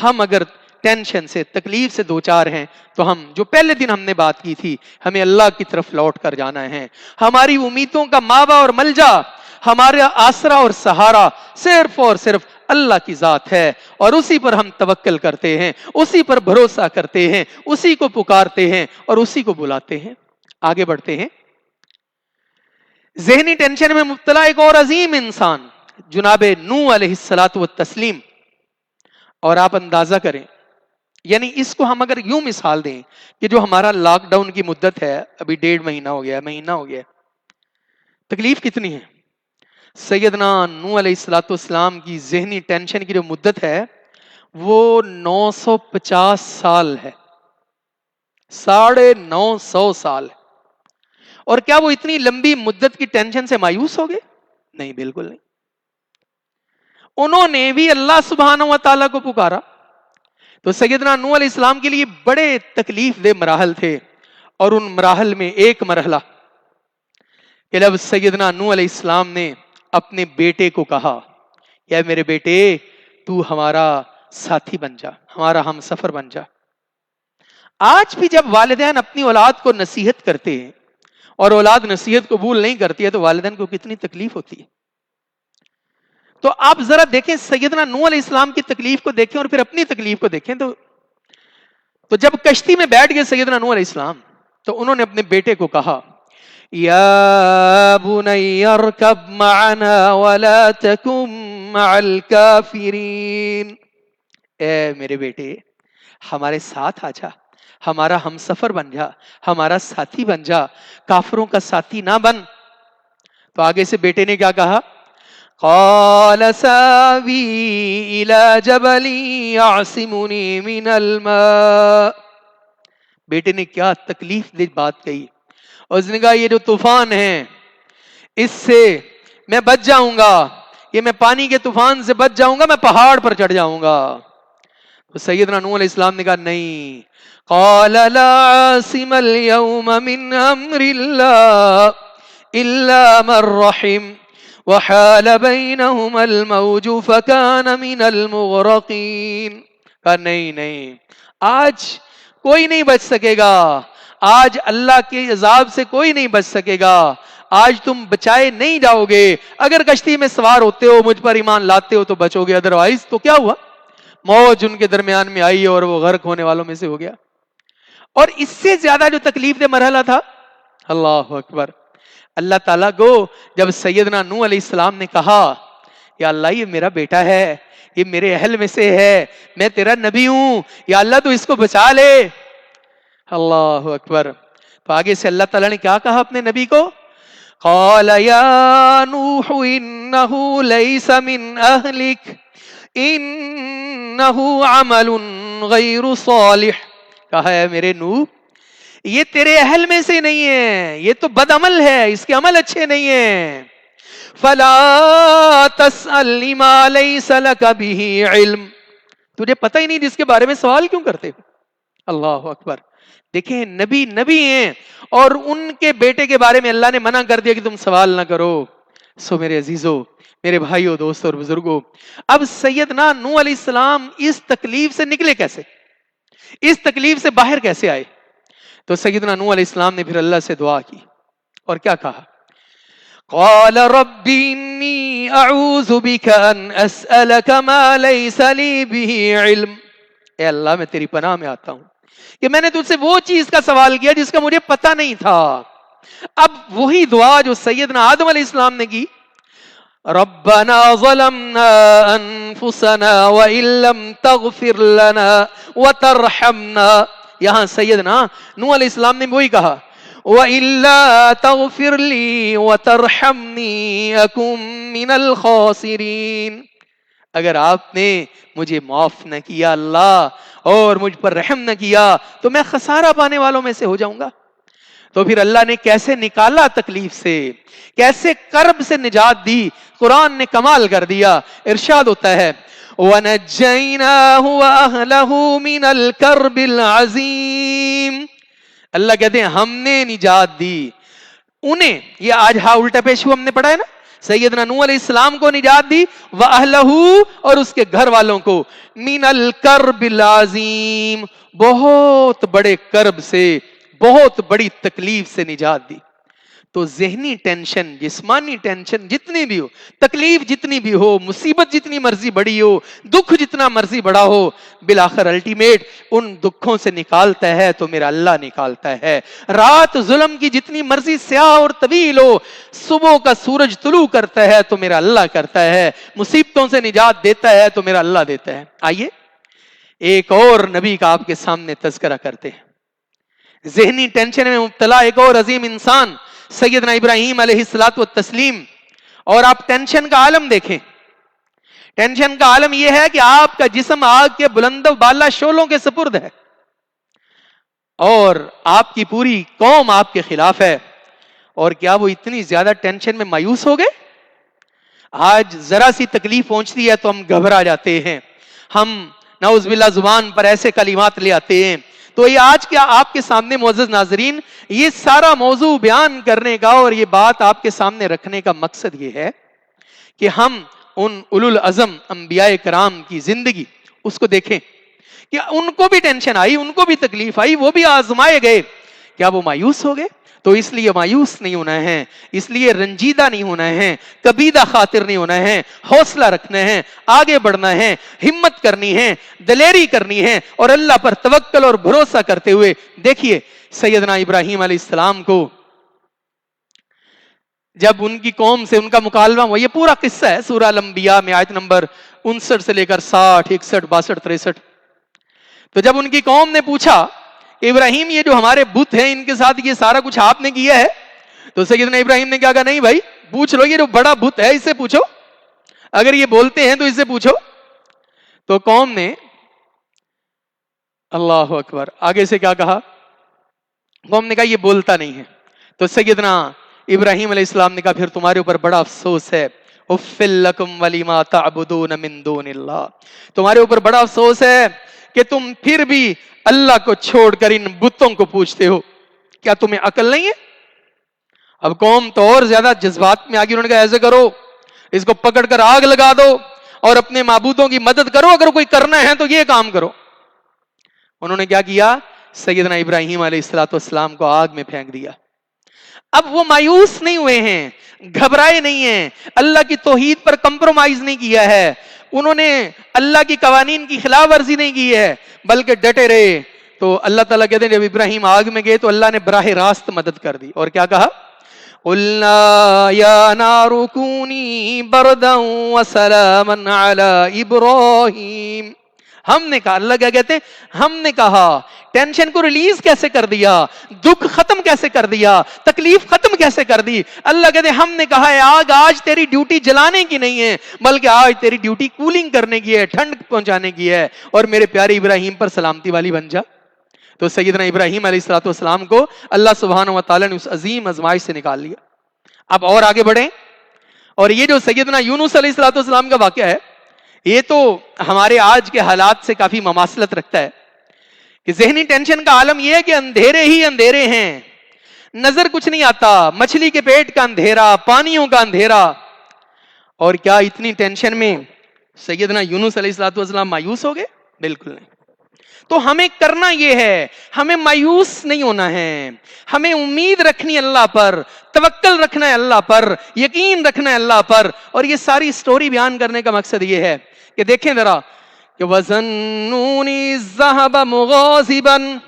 ہم اگر ٹینشن سے، تکلیف سے دوچار ہیں تو ہم جو پہلے دن ہم نے بات کی تھی، ہمیں اللہ کی طرف لوٹ کر جانا ہے. ہماری امیدوں کا ماوا اور ملجا، ہمارا آسرا اور سہارا صرف اور صرف اللہ کی ذات ہے اور اسی پر ہم توکل کرتے ہیں, اسی پر بھروسہ کرتے ہیں, اسی کو پکارتے ہیں اور اسی کو بلاتے ہیں. آگے بڑھتے ہیں. ذہنی ٹینشن میں مبتلا ایک اور عظیم انسان جناب نوح علیہ الصلوۃ والتسلیم. اور آپ اندازہ کریں, یعنی اس کو ہم اگر یوں مثال دیں کہ جو ہمارا لاک ڈاؤن کی مدت ہے, ابھی 1.5 مہینہ ہو گیا, مہینہ ہو گیا, تکلیف کتنی ہے. سیدنا نوح علیہ الصلوۃ والسلام کی ذہنی ٹینشن کی جو مدت ہے وہ 950 سال ہے, 950 سال. اور کیا وہ اتنی لمبی مدت کی ٹینشن سے مایوس ہو گئے؟ نہیں, بالکل نہیں. انہوں نے بھی اللہ سبحانہ و تعالیٰ کو پکارا. تو سیدنا نوح علیہ السلام کے لیے بڑے تکلیف دہ مراحل تھے, اور ان مراحل میں ایک مرحلہ کہ جب سیدنا نوح علیہ السلام نے اپنے بیٹے کو کہا, یا میرے بیٹے تو ہمارا ساتھی بن جا, ہمارا ہم سفر بن جا. آج بھی جب والدین اپنی اولاد کو نصیحت کرتے ہیں اور اولاد نصیحت قبول نہیں کرتی ہے تو والدین کو کتنی تکلیف ہوتی ہے. تو آپ ذرا دیکھیں, سیدنا نوح علیہ السلام کی تکلیف کو دیکھیں اور پھر اپنی تکلیف کو دیکھیں. تو جب کشتی میں بیٹھ گئے سیدنا نوح علیہ السلام, تو انہوں نے اپنے بیٹے کو کہا, یا بنی ارکب معنا ولا تکن مع الکافرین, اے میرے بیٹے ہمارے ساتھ آ جا, ہمارا ہم سفر بن جا, ہمارا ساتھی بن جا, کافروں کا ساتھی نہ بن. تو آگے سے بیٹے نے کیا کہا, قال ساوی الى جبل يعصمني من الماء. بیٹے نے کیا تکلیف دہ بات کہی, اور اس نے کہا یہ جو طوفان ہے اس سے میں بچ جاؤں گا, یہ میں پانی کے طوفان سے بچ جاؤں گا, میں پہاڑ پر چڑھ جاؤں گا. تو سیدنا نوح علیہ السلام نے کہا نہیں, قال لا عاصم اليوم من امر الله الا من رحم وحال بينهما الموج فكان من المغرقين. کہا نہیں, آج کوئی نہیں بچ سکے گا, آج اللہ کے عذاب سے کوئی نہیں بچ سکے گا, آج تم بچائے نہیں جاؤ گے. اگر کشتی میں سوار ہوتے ہو, مجھ پر ایمان لاتے ہو تو بچو گے, ادروائز تو کیا ہوا, موج ان کے درمیان میں آئی اور وہ غرق ہونے والوں میں سے ہو گیا. اور اس سے زیادہ جو تکلیف دہ مرحلہ تھا, اللہ اکبر, اللہ تعالیٰ کو جب سیدنا نوح علیہ السلام نے کہا یا اللہ یہ میرا بیٹا ہے, یہ میرے اہل میں سے ہے, میں تیرا نبی ہوں, یا اللہ تو اس کو بچا لے. اللہ اکبر. تو آگے سے اللہ تعالیٰ نے کیا کہا اپنے نبی کو, قال یا نوح انه ليس من اهلك انه عمل غیر صالح. کہا ہے میرے نوح یہ تیرے اہل میں سے نہیں ہے, یہ تو بد عمل ہے, اس کے عمل اچھے نہیں ہیں. فلا تسأل ما ليس لك به علم, تجھے پتہ ہی نہیں جس کے بارے میں سوال کیوں کرتے ہو. اللہ اکبر. دیکھیں نبی ہیں, اور ان کے بیٹے کے بارے میں اللہ نے منع کر دیا کہ تم سوال نہ کرو. سو میرے عزیزو, میرے بھائیو, دوستو اور بزرگوں, اب سیدنا نوح علیہ السلام اس تکلیف سے نکلے کیسے, اس تکلیف سے باہر کیسے آئے. تو سیدنا نوح علیہ السلام نے پھر اللہ سے دعا کی اور کیا کہا, قال رب انی اعوذ بک ان اسألک ما لیس لی به علم. اے اللہ میں تیری پناہ میں آتا ہوں کہ میں نے تجھ سے وہ چیز کا سوال کیا جس کا مجھے پتہ نہیں تھا. اب وہی دعا جو سیدنا آدم علیہ السلام نے کی, ربنا ظلمنا انفسنا وان لم تغفر لنا وترحمنا. یہاں سیدنا نوح علیہ السلام نے وہی کہا, وَإِلَّا تَغْفِرْ لِي وَتَرْحَمْنِي أَكُمْ مِنَ الْخَاسِرِينَ. اگر آپ نے مجھے معاف نہ کیا اللہ, اور مجھ پر رحم نہ کیا, تو میں خسارہ پانے والوں میں سے ہو جاؤں گا. تو پھر اللہ نے کیسے نکالا تکلیف سے, کیسے کرب سے نجات دی, قرآن نے کمال کر دیا. ارشاد ہوتا ہے, وَنَجَّيْنَاهُ وَأَهْلَهُ مِنَ الْكَرْبِ الْعَظِيمِ. اللہ کہتے ہیں ہم نے نجات دی انہیں. یہ آج ہاں الٹا پیش ہوا ہم نے پڑھا ہے نا, سیدنا نوح علیہ السلام کو نجات دی, وَأَهْلَهُ اور اس کے گھر والوں کو, مِنَ الْكَرْبِ الْعَظِيمِ بہت بڑے کرب سے, بہت بڑی تکلیف سے نجات دی. تو ذہنی ٹینشن، جسمانی ٹینشن جتنی بھی ہو، تکلیف جتنی بھی ہو، مصیبت جتنی مرضی بڑی ہو، دکھ جتنا مرضی بڑا ہو، بالآخر الٹیمیٹ ان دکھوں سے نکالتا ہے تو میرا اللہ نکالتا ہے۔ رات ظلم کی جتنی مرضی سیاہ اور طویل ہو، صبح کا سورج طلوع کرتا ہے تو میرا اللہ کرتا ہے، مصیبتوں سے نجات دیتا ہے تو میرا اللہ دیتا ہے۔ آئیے ایک اور نبی کا آپ کے سامنے تذکرہ کرتے ہیں۔ ذہنی ٹینشن میں مبتلا ایک اور عظیم انسان سیدنا ابراہیم علیہ الصلوۃ والتسلیم، اور آپ ٹینشن کا عالم دیکھیں۔ ٹینشن کا عالم یہ ہے کہ آپ کا جسم آگ کے بلند و بالا شعلوں کے سپرد ہے، اور آپ کی پوری قوم آپ کے خلاف ہے، اور کیا وہ اتنی زیادہ ٹینشن میں مایوس ہو گئے؟ آج ذرا سی تکلیف پہنچتی ہے تو ہم گھبرا جاتے ہیں، ہم نعوذ باللہ زبان پر ایسے کلمات لے آتے ہیں۔ تو یہ آج کیا آپ کے سامنے معزز ناظرین، یہ سارا موضوع بیان کرنے کا اور یہ بات آپ کے سامنے رکھنے کا مقصد یہ ہے کہ ہم ان اولو العزم انبیاء کرام کی زندگی اس کو دیکھیں کہ ان کو بھی ٹینشن آئی، ان کو بھی تکلیف آئی، وہ بھی آزمائے گئے، کیا وہ مایوس ہو گئے؟ تو اس لیے مایوس نہیں ہونا ہے، اس لیے رنجیدہ نہیں ہونا ہے، کبیدہ خاطر نہیں ہونا ہے، حوصلہ رکھنا ہے، آگے بڑھنا ہے، ہمت کرنی ہے، دلیری کرنی ہے، اور اللہ پر توکل اور بھروسہ کرتے ہوئے دیکھیے سیدنا ابراہیم علیہ السلام کو جب ان کی قوم سے ان کا مکالمہ ہوا، یہ پورا قصہ ہے سورہ الانبیاء میں آیت نمبر 59 سے لے کر 60، 61، 62، 63۔ تو جب ان کی قوم نے پوچھا کہ ابراہیم یہ جو ہمارے بت ہیں ان کے ساتھ یہ سارا کچھ آپ نے کیا ہے، تو سیدنا ابراہیم نے کیا کہا، نہیں بھائی پوچھ لو، یہ جو بڑا بت ہے اس سے پوچھو، اگر یہ بولتے ہیں تو اس سے پوچھو۔ تو قوم نے اللہ اکبر آگے سے کیا کہا، قوم نے کہا یہ بولتا نہیں ہے۔ تو سیدنا ابراہیم علیہ السلام نے کہا پھر تمہارے اوپر بڑا افسوس ہے، اُفِّل لَكُمْ وَلِمَا تَعْبُدُونَ مِن دُونِ اللَّهِ، تمہارے اوپر بڑا افسوس ہے کہ تم پھر بھی اللہ کو چھوڑ کر ان بتوں کو پوچھتے ہو، کیا تمہیں عقل نہیں ہے؟ اب قوم تو اور زیادہ جذبات میں آگے، انہوں نے کہا ایسے کرو اس کو پکڑ کر آگ لگا دو اور اپنے معبودوں کی مدد کرو، اگر کوئی کرنا ہے تو یہ کام کرو۔ انہوں نے کیا کیا، سیدنا ابراہیم علیہ السلام کو آگ میں پھینک دیا۔ اب وہ مایوس نہیں ہوئے ہیں، گھبرائے نہیں ہیں، اللہ کی توحید پر کمپرومائز نہیں کیا ہے، انہوں نے اللہ کی قوانین کی خلاف ورزی نہیں کی ہے، بلکہ ڈٹے رہے۔ تو اللہ تعالیٰ کہتے ہیں جب ابراہیم آگ میں گئے تو اللہ نے براہ راست مدد کر دی، اور کیا کہا، قُلْنَا يَا نَارُ كُونِي بَرْدًا وَسَلَامًا عَلَى إِبْرَاهِيمَ، ہم نے کہا، اللہ کیا کہتے ہیں، ہم نے کہا ٹینشن کو ریلیز کیسے کر دیا، دکھ ختم کیسے کر دیا، تکلیف ختم کیسے کر دی۔ اللہ کہتے ہیں ہم نے کہا ہے آگ آج تیری ڈیوٹی جلانے کی نہیں ہے، بلکہ آج تیری ڈیوٹی کولنگ کرنے کی ہے، ٹھنڈ پہنچانے کی ہے، اور میرے پیارے ابراہیم پر سلامتی والی بن جا۔ تو سیدنا ابراہیم علیہ السلام کو اللہ سبحانہ و تعالیٰ نے اس عظیم آزمائش سے نکال لیا۔ اب اور آگے بڑھیں، اور یہ جو سیدنا یونس علیہ السلام کا واقعہ ہے، یہ تو ہمارے آج کے حالات سے کافی مماثلت رکھتا ہے کہ ذہنی ٹینشن کا عالم یہ ہے کہ اندھیرے ہی اندھیرے ہیں، نظر کچھ نہیں آتا، مچھلی کے پیٹ کا اندھیرا، پانیوں کا اندھیرا۔ اور کیا اتنی ٹینشن میں سیدنا یونس علیہ السلام مایوس ہو گئے؟ بالکل نہیں۔ تو ہمیں کرنا یہ ہے، ہمیں مایوس نہیں ہونا ہے، ہمیں امید رکھنی اللہ پر، توکل رکھنا ہے اللہ پر، یقین رکھنا ہے اللہ پر۔ اور یہ ساری سٹوری بیان کرنے کا مقصد یہ ہے کہ دیکھیں ذرا کہ وَظَنُّونِ الذَّهَبَ مُغَاضِبًا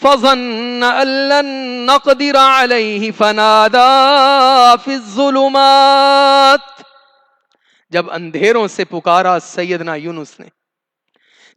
فَظَنَّ أَن لَّن نَّقْدِرَ عَلَيْهِ فَنَادَىٰ فِي الظُّلُمَاتِ، جب اندھیروں سے پکارا سیدنا یونس نے،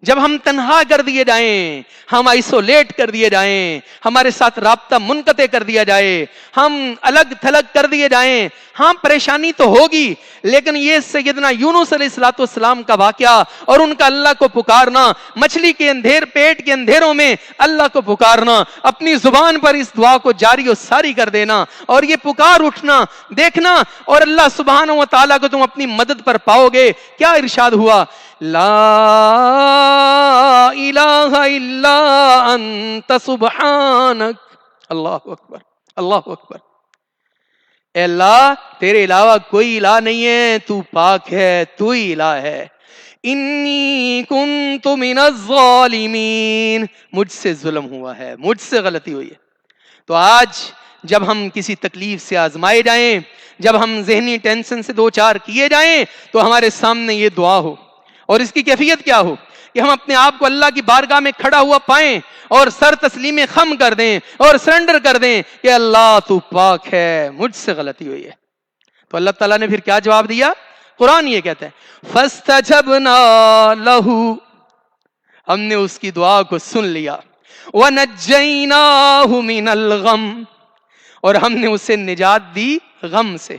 جب ہم تنہا کر دیے جائیں، ہم آئسولیٹ کر دیے جائیں، ہمارے ساتھ رابطہ منقطع کر دیا جائے، ہم الگ تھلگ کر دیے جائیں، ہاں پریشانی تو ہوگی، لیکن یہ سیدنا یونس علیہ السلام کا واقعہ اور ان کا اللہ کو پکارنا، مچھلی کے پیٹ کے اندھیروں میں اللہ کو پکارنا، اپنی زبان پر اس دعا کو جاری و ساری کر دینا، اور یہ پکار اٹھنا، دیکھنا، اور اللہ سبحانہ و تعالیٰ کو تم اپنی مدد پر پاؤ گے۔ کیا ارشاد ہوا، لا الہ الا انت سبحانک، اللہ اکبر، اللہ اکبر، اے اللہ تیرے علاوہ کوئی الہ نہیں ہے، تو پاک ہے، تو ہی الہ ہے۔ انی کنت من الظالمین، مجھ سے ظلم ہوا ہے، مجھ سے غلطی ہوئی ہے۔ تو آج جب ہم کسی تکلیف سے آزمائے جائیں، جب ہم ذہنی ٹینشن سے دو چار کیے جائیں، تو ہمارے سامنے یہ دعا ہو، اور اس کی کیفیت کیا ہو کہ ہم اپنے آپ کو اللہ کی بارگاہ میں کھڑا ہوا پائیں اور سر تسلیم خم کر دیں اور سرنڈر کر دیں کہ اللہ تو پاک ہے، مجھ سے غلطی ہوئی ہے۔ تو اللہ تعالیٰ نے پھر کیا جواب دیا؟ قرآن یہ کہتا ہے فَاسْتَجَبْنَا لَهُ، ہم نے اس کی دعا کو سن لیا، وَنَجَّيْنَاهُ مِنَ الْغَمِّ، اور ہم نے اسے نجات دی غم سے۔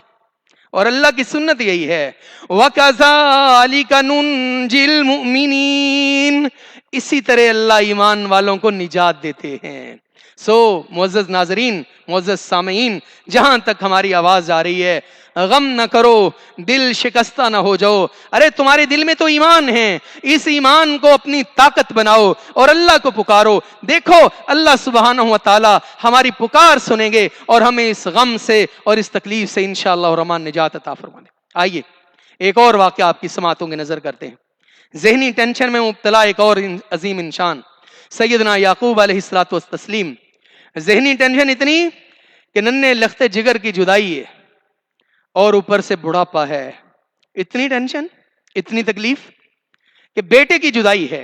اور اللہ کی سنت یہی ہے، وَكَذَلِكَ نُنْجِي الْمُؤْمِنِينَ، اسی طرح اللہ ایمان والوں کو نجات دیتے ہیں۔ معزز ناظرین، معزز سامعین، جہاں تک ہماری آواز آ رہی ہے، غم نہ کرو، دل شکستہ نہ ہو جاؤ۔ ارے تمہارے دل میں تو ایمان ہے، اس ایمان کو اپنی طاقت بناؤ اور اللہ کو پکارو۔ دیکھو اللہ سبحانہ و تعالی ہماری پکار سنیں گے اور ہمیں اس غم سے اور اس تکلیف سے انشاءاللہ الرحمن نجات عطا فرمائے۔ آئیے ایک اور واقعہ آپ کی سماعتوں کی نظر کرتے ہیں۔ ذہنی ٹینشن میں مبتلا ایک اور عظیم انسان سیدنا یعقوب علیہ الصلوۃ والتسلیم۔ ذہنی ٹینشن اتنی کہ ننھے لختے جگر کی جدائی ہے اور اوپر سے بڑھاپا ہے، اتنی ٹینشن، اتنی تکلیف کہ بیٹے کی جدائی ہے۔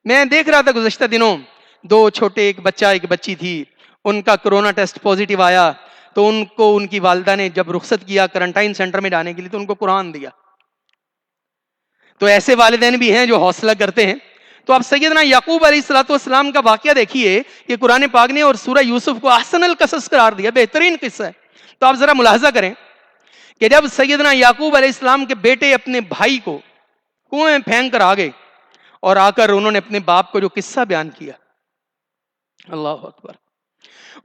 میں دیکھ رہا تھا گزشتہ دنوں، دو چھوٹے، ایک بچہ ایک بچی تھی، ان کا کرونا ٹیسٹ پازیٹیو آیا تو ان کو ان کی والدہ نے جب رخصت کیا کرنٹائن سینٹر میں ڈالنے کے لیے تو ان کو قرآن دیا۔ تو ایسے والدین بھی ہیں جو حوصلہ کرتے ہیں۔ تو آپ سیدنا یعقوب علیہ الصلوۃ والسلام کا واقعہ دیکھیے کہ قرآن پاک نے اور سورہ یوسف کو احسن القصص قرار دیا، بہترین قصہ ہے۔ تو آپ ذرا ملاحظہ کریں کہ جب سیدنا یعقوب علیہ السلام کے بیٹے اپنے بھائی کو کنویں میں پھینک کر آگے اور آ کر انہوں نے اپنے باپ کو جو قصہ بیان کیا، اللہ اکبر،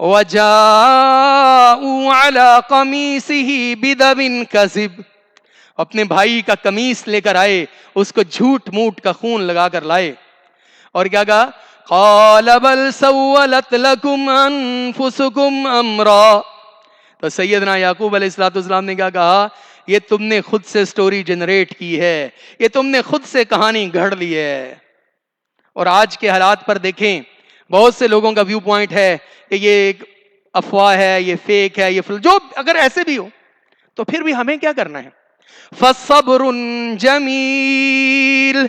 وَجَاءُوا عَلَىٰ قَمِيصِهِ بِدَمٍ كَذِبٍ، اپنے بھائی کا قمیص لے کر آئے، اس کو جھوٹ موٹ کا خون لگا کر لائے، اور کیا کہا؟ قَالَ بَلْ سَوَّلَتْ لَكُمْ أَنفُسُكُمْ أَمْرًا، تو سیدنا یعقوب علیہ الصلوۃ والسلام نے کیا کہا؟ یہ تم نے خود سے سٹوری جنریٹ کی ہے، یہ تم نے خود سے کہانی گھڑ لی ہے۔ اور آج کے حالات پر دیکھیں، بہت سے لوگوں کا ویو پوائنٹ ہے کہ یہ ایک افواہ ہے، یہ فیک ہے، یہ جو اگر ایسے بھی ہو تو پھر بھی ہمیں کیا کرنا ہے؟ فَصَبْرٌ جَمِيلٌ،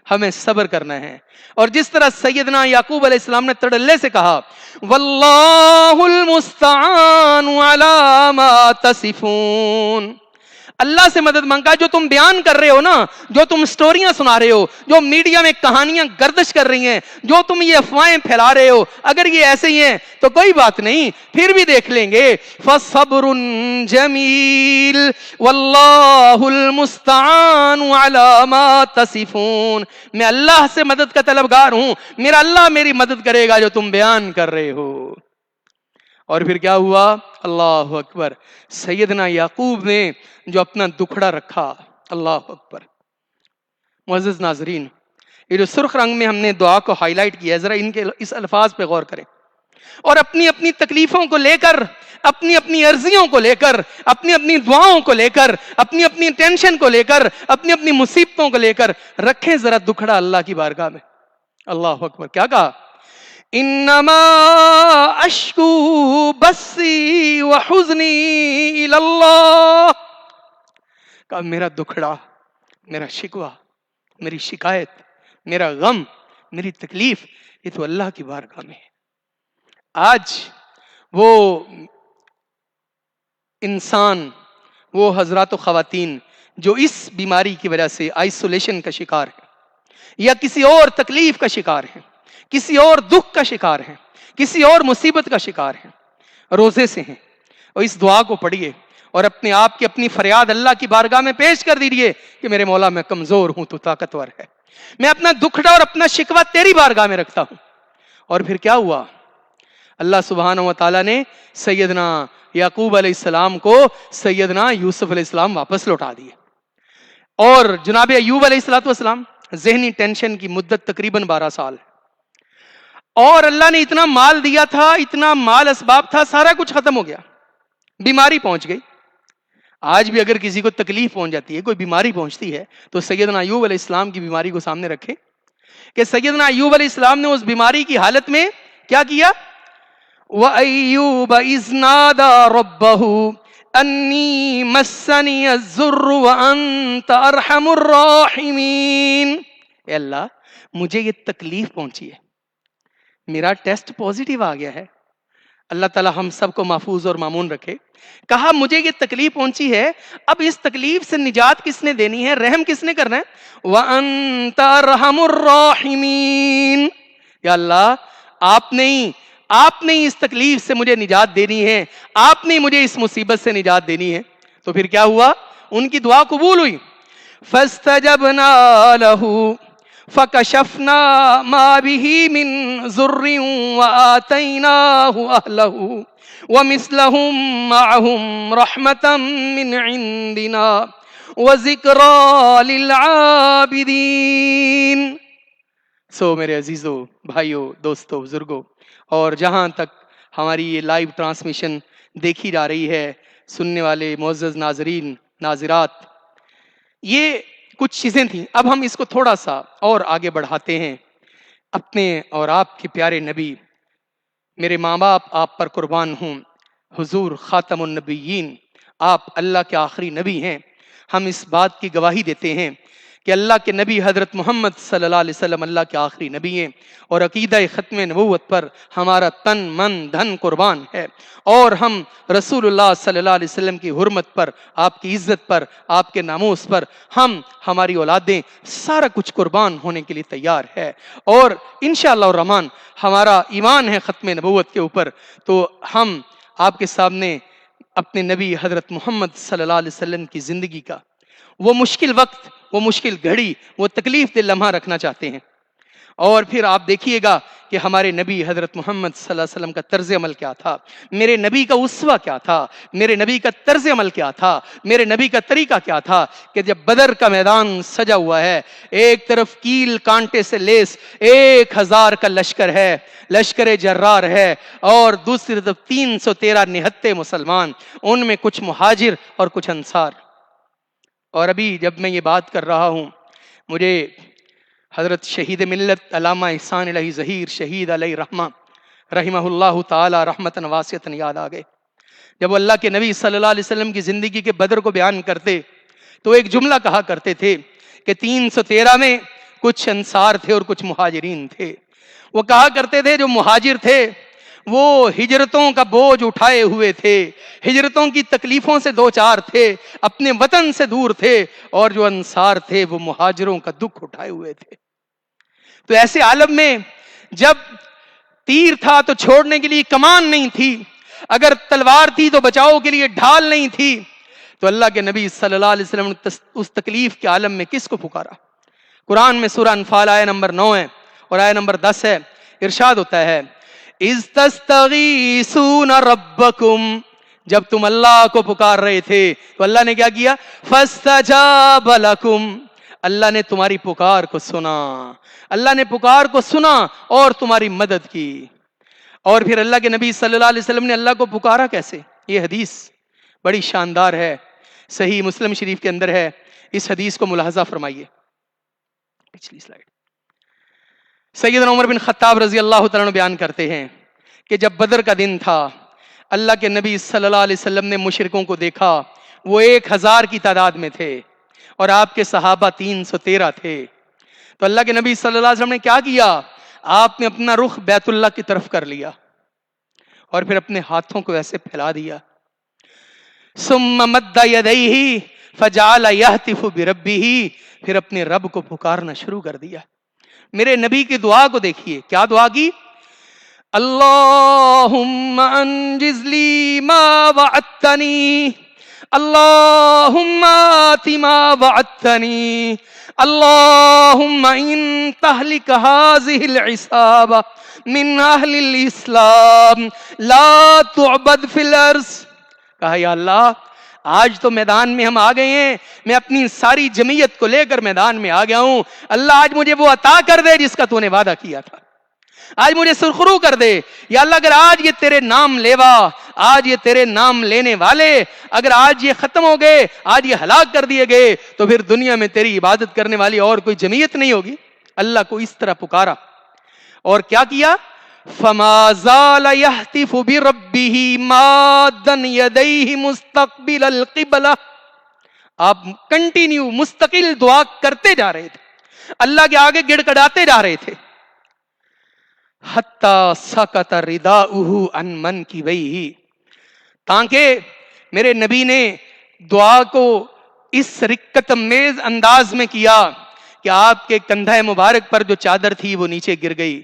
ہمیں صبر کرنا ہے۔ اور جس طرح سیدنا یعقوب علیہ السلام نے تڑلے سے کہا وَاللَّهُ الْمُسْتَعَانُ عَلَىٰ مَا تَصِفُونَ، اللہ سے مدد مانگا، جو تم بیان کر رہے ہو نا، جو تم سٹوریاں سنا رہے ہو، جو میڈیا میں کہانیاں گردش کر رہی ہیں، جو تم یہ افواہیں پھیلا رہے ہو، اگر یہ ایسے ہی ہیں تو کوئی بات نہیں، پھر بھی دیکھ لیں گے۔ فَصَبْرٌ جَمِيلٌ وَاللَّهُ الْمُسْتَعَانُ عَلَىٰ مَا تَصِفُونَ، میں اللہ سے مدد کا طلبگار ہوں، میرا اللہ میری مدد کرے گا جو تم بیان کر رہے ہو۔ اور پھر کیا ہوا؟ اللہ اکبر، سیدنا یعقوب نے جو اپنا دکھڑا رکھا، اللہ اکبر۔ معزز ناظرین، یہ جو سرخ رنگ میں ہم نے دعا کو ہائی لائٹ کیا ہے، ذرا ان کے اس الفاظ پہ غور کریں، اور اپنی اپنی تکلیفوں کو لے کر، اپنی اپنی عرضیوں کو لے کر، اپنی اپنی دعاؤں کو لے کر، اپنی اپنی ٹینشن کو لے کر، اپنی اپنی مصیبتوں کو لے کر رکھیں ذرا دکھڑا اللہ کی بارگاہ میں۔ اللہ اکبر، کیا کہا؟ انما اشکو بثی وحزنی الی اللہ، کہا میرا دکھڑا، میرا شکوہ، میری شکایت، میرا غم، میری تکلیف یہ تو اللہ کی بارگاہ میں ہے۔ آج وہ انسان، وہ حضرات و خواتین جو اس بیماری کی وجہ سے آئسولیشن کا شکار ہے، یا کسی اور تکلیف کا شکار ہے، کسی اور دکھ کا شکار ہے، کسی اور مصیبت کا شکار ہے، روزے سے ہیں، اور اس دعا کو پڑھیے اور اپنے آپ کی اپنی فریاد اللہ کی بارگاہ میں پیش کر دیجیے کہ میرے مولا میں کمزور ہوں، تو طاقتور ہے، میں اپنا دکھڑا اور اپنا شکوہ تیری بارگاہ میں رکھتا ہوں۔ اور پھر کیا ہوا؟ اللہ سبحانہ و تعالیٰ نے سیدنا یعقوب علیہ السلام کو سیدنا یوسف علیہ السلام واپس لوٹا دیے، اور جناب ایوب علیہ السلام ذہنی ٹینشن کی مدت تقریباً 12 سال ہے، اور اللہ نے اتنا مال دیا تھا، اتنا مال اسباب تھا، سارا کچھ ختم ہو گیا، بیماری پہنچ گئی۔ آج بھی اگر کسی کو تکلیف پہنچ جاتی ہے، کوئی بیماری پہنچتی ہے، تو سیدنا ایوب علیہ السلام کی بیماری کو سامنے رکھیں کہ سیدنا ایوب علیہ السلام نے اس بیماری کی حالت میں کیا کیا؟ وَأَيُّوبَ إِذْ نَادَى رَبَّهُ أَنِّي مَسَّنِيَ الضُّرُّ وَأَنْتَ أَرْحَمُ الرَّاحِمِينَ۔ اے اللہ مجھے یہ تکلیف پہنچی ہے، میرا ٹیسٹ پوزیٹیو آ گیا ہے، اللہ تعالی ہم سب کو محفوظ اور مامون رکھے۔ کہا مجھے یہ تکلیف پہنچی ہے، اب اس تکلیف سے نجات کس نے دینی ہے، رحم کس نے کرنا ہے؟ وَأَنْتَ أَرْحَمُ الرَّاحِمِينَ، یا اللہ آپ نے اس تکلیف سے مجھے نجات دینی ہے، آپ نے مجھے اس مصیبت سے نجات دینی ہے۔ تو پھر کیا ہوا؟ ان کی دعا قبول ہوئی۔ فَاسْتَجَبْنَا لَهُ فَكَشَفْنَا مَا بِهِ مِنْ ضُرٍّ وَآتَيْنَاهُ أَهْلَهُ وَمِثْلَهُمْ مَعَهُمْ رَحْمَةً مِّنْ عِنْدِنَا وَذِكْرَى لِلْعَابِدِينَ۔ سو میرے عزیزو، بھائیو، دوستو، بزرگو، اور جہاں تک ہماری یہ لائیو ٹرانسمیشن دیکھی جا رہی ہے، سننے والے معزز ناظرین ناظرات، یہ کچھ چیزیں تھیں۔ اب ہم اس کو تھوڑا سا اور آگے بڑھاتے ہیں۔ اپنے اور آپ کے پیارے نبی، میرے ماں باپ آپ پر قربان ہوں، حضور خاتم النبیین، آپ اللہ کے آخری نبی ہیں۔ ہم اس بات کی گواہی دیتے ہیں کہ اللہ کے نبی حضرت محمد صلی اللہ علیہ وسلم اللہ کے آخری نبی ہیں، اور عقیدہ ختم نبوت پر ہمارا تن من دھن قربان ہے، اور ہم رسول اللہ صلی اللہ علیہ وسلم کی حرمت پر، آپ کی عزت پر، آپ کے ناموس پر ہماری اولادیں سارا کچھ قربان ہونے کے لیے تیار ہے۔ اور انشاءاللہ الرحمن ہمارا ایمان ہے ختم نبوت کے اوپر، تو ہم آپ کے سامنے اپنے نبی حضرت محمد صلی اللہ علیہ وسلم کی زندگی کا وہ مشکل وقت، وہ مشکل گھڑی، وہ تکلیف دہ لمحہ رکھنا چاہتے ہیں۔ اور پھر آپ دیکھیے گا کہ ہمارے نبی حضرت محمد صلی اللہ علیہ وسلم کا طرز عمل کیا تھا، میرے نبی کا اسوہ کیا تھا، میرے نبی کا طرز عمل کیا تھا، میرے نبی کا طریقہ کیا تھا، کہ جب بدر کا میدان سجا ہوا ہے، ایک طرف کیل کانٹے سے لیس 1000 کا لشکر ہے، لشکر جرار ہے، اور دوسری طرف 313 نہتے مسلمان، ان میں کچھ مہاجر اور کچھ انصار۔ اور ابھی جب میں یہ بات کر رہا ہوں، مجھے حضرت شہید ملت علامہ احسان الہی ظہیر شہید علیہ رحمہ اللہ تعالی رحمتاً واسعتاً یاد آ گئے۔ جب وہ اللہ کے نبی صلی اللہ علیہ وسلم کی زندگی کے بدر کو بیان کرتے تو ایک جملہ کہا کرتے تھے کہ 313 میں کچھ انصار تھے اور کچھ مہاجرین تھے۔ وہ کہا کرتے تھے جو مہاجر تھے وہ ہجرتوں کا بوجھ اٹھائے ہوئے تھے، ہجرتوں کی تکلیفوں سے دوچار تھے، اپنے وطن سے دور تھے، اور جو انصار تھے وہ مہاجروں کا دکھ اٹھائے ہوئے تھے۔ تو ایسے عالم میں جب تیر تھا تو چھوڑنے کے لیے کمان نہیں تھی، اگر تلوار تھی تو بچاؤ کے لیے ڈھال نہیں تھی، تو اللہ کے نبی صلی اللہ علیہ وسلم نے اس تکلیف کے عالم میں کس کو پکارا؟ قرآن میں سورہ انفال آیہ نمبر 9 ہے اور آیہ نمبر 10 ہے، ارشاد ہوتا ہے اذ تستغیثون ربکم، جب تم اللہ کو پکار رہے تھے تو اللہ نے کیا کیا؟ فاستجاب لکم، اللہ نے تمہاری پکار کو سنا، اللہ نے پکار کو سنا اور تمہاری مدد کی۔ اور پھر اللہ کے نبی صلی اللہ علیہ وسلم نے اللہ کو پکارا کیسے؟ یہ حدیث بڑی شاندار ہے، صحیح مسلم شریف کے اندر ہے، اس حدیث کو ملاحظہ فرمائیے۔ پچھلی سلائیڈ۔ سیدنا عمر بن خطاب رضی اللہ تعالیٰ عنہ بیان کرتے ہیں کہ جب بدر کا دن تھا، اللہ کے نبی صلی اللہ علیہ وسلم نے مشرکوں کو دیکھا، وہ 1000 کی تعداد میں تھے اور آپ کے صحابہ 313 تھے۔ تو اللہ کے نبی صلی اللہ علیہ وسلم نے کیا کیا؟ آپ نے اپنا رخ بیت اللہ کی طرف کر لیا اور پھر اپنے ہاتھوں کو ایسے پھیلا دیا، ثم مد یدیہ فجعل یہتف بربہ، پھر اپنے رب کو پکارنا شروع کر دیا۔ میرے نبی کی دعا کو دیکھیے، کیا دعا کی؟ اللہم انجز لی ما وعدتنی، اللہم آت ما وعدتنی، اللہم ان تہلک هذه العصابہ من اہل الاسلام لا تعبد فی الارض۔ کہا یا اللہ آج تو میدان میں ہم آ گئے ہیں، میں اپنی ساری جمعیت کو لے کر میدان میں آ گیا ہوں، اللہ آج مجھے وہ عطا کر دے جس کا تو نے وعدہ کیا تھا، آج مجھے سرخرو کر دے یا اللہ۔ اگر آج یہ تیرے نام لیوا، آج یہ تیرے نام لینے والے اگر آج یہ ختم ہو گئے، آج یہ ہلاک کر دیے گئے، تو پھر دنیا میں تیری عبادت کرنے والی اور کوئی جمعیت نہیں ہوگی۔ اللہ کو اس طرح پکارا اور کیا کیا؟ فما زال يهتف بربه مادا يديه مستقبل القبلہ. آپ کنٹینیو مستقل دعا کرتے جا رہے تھے، اللہ کے آگے گڑ گڑاتے جا رہے تھے. حتی سقط رداؤہ عن منکبیہ، تاکہ میرے نبی نے دعا کو اس رکت امیز انداز میں کیا کہ آپ کے کندھے مبارک پر جو چادر تھی وہ نیچے گر گئی.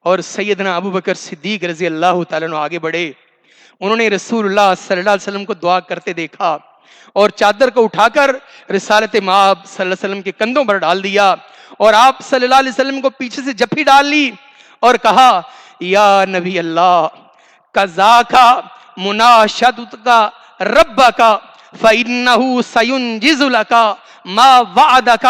اور سیدنا ابو بکر صدیق رضی اللہ تعالیٰ عنہ آگے بڑھے، انہوں نے رسول اللہ صلی اللہ علیہ وسلم کو دعا کرتے دیکھا اور چادر کو اٹھا کر رسالت مآب صلی اللہ علیہ وسلم کے کندھوں پر ڈال دیا اور آپ صلی اللہ علیہ وسلم کو پیچھے سے جپھی ڈال لی اور کہا یا نبی اللہ کذاک مناشدتک ربک فإنہ سینجز لک ما وعدک.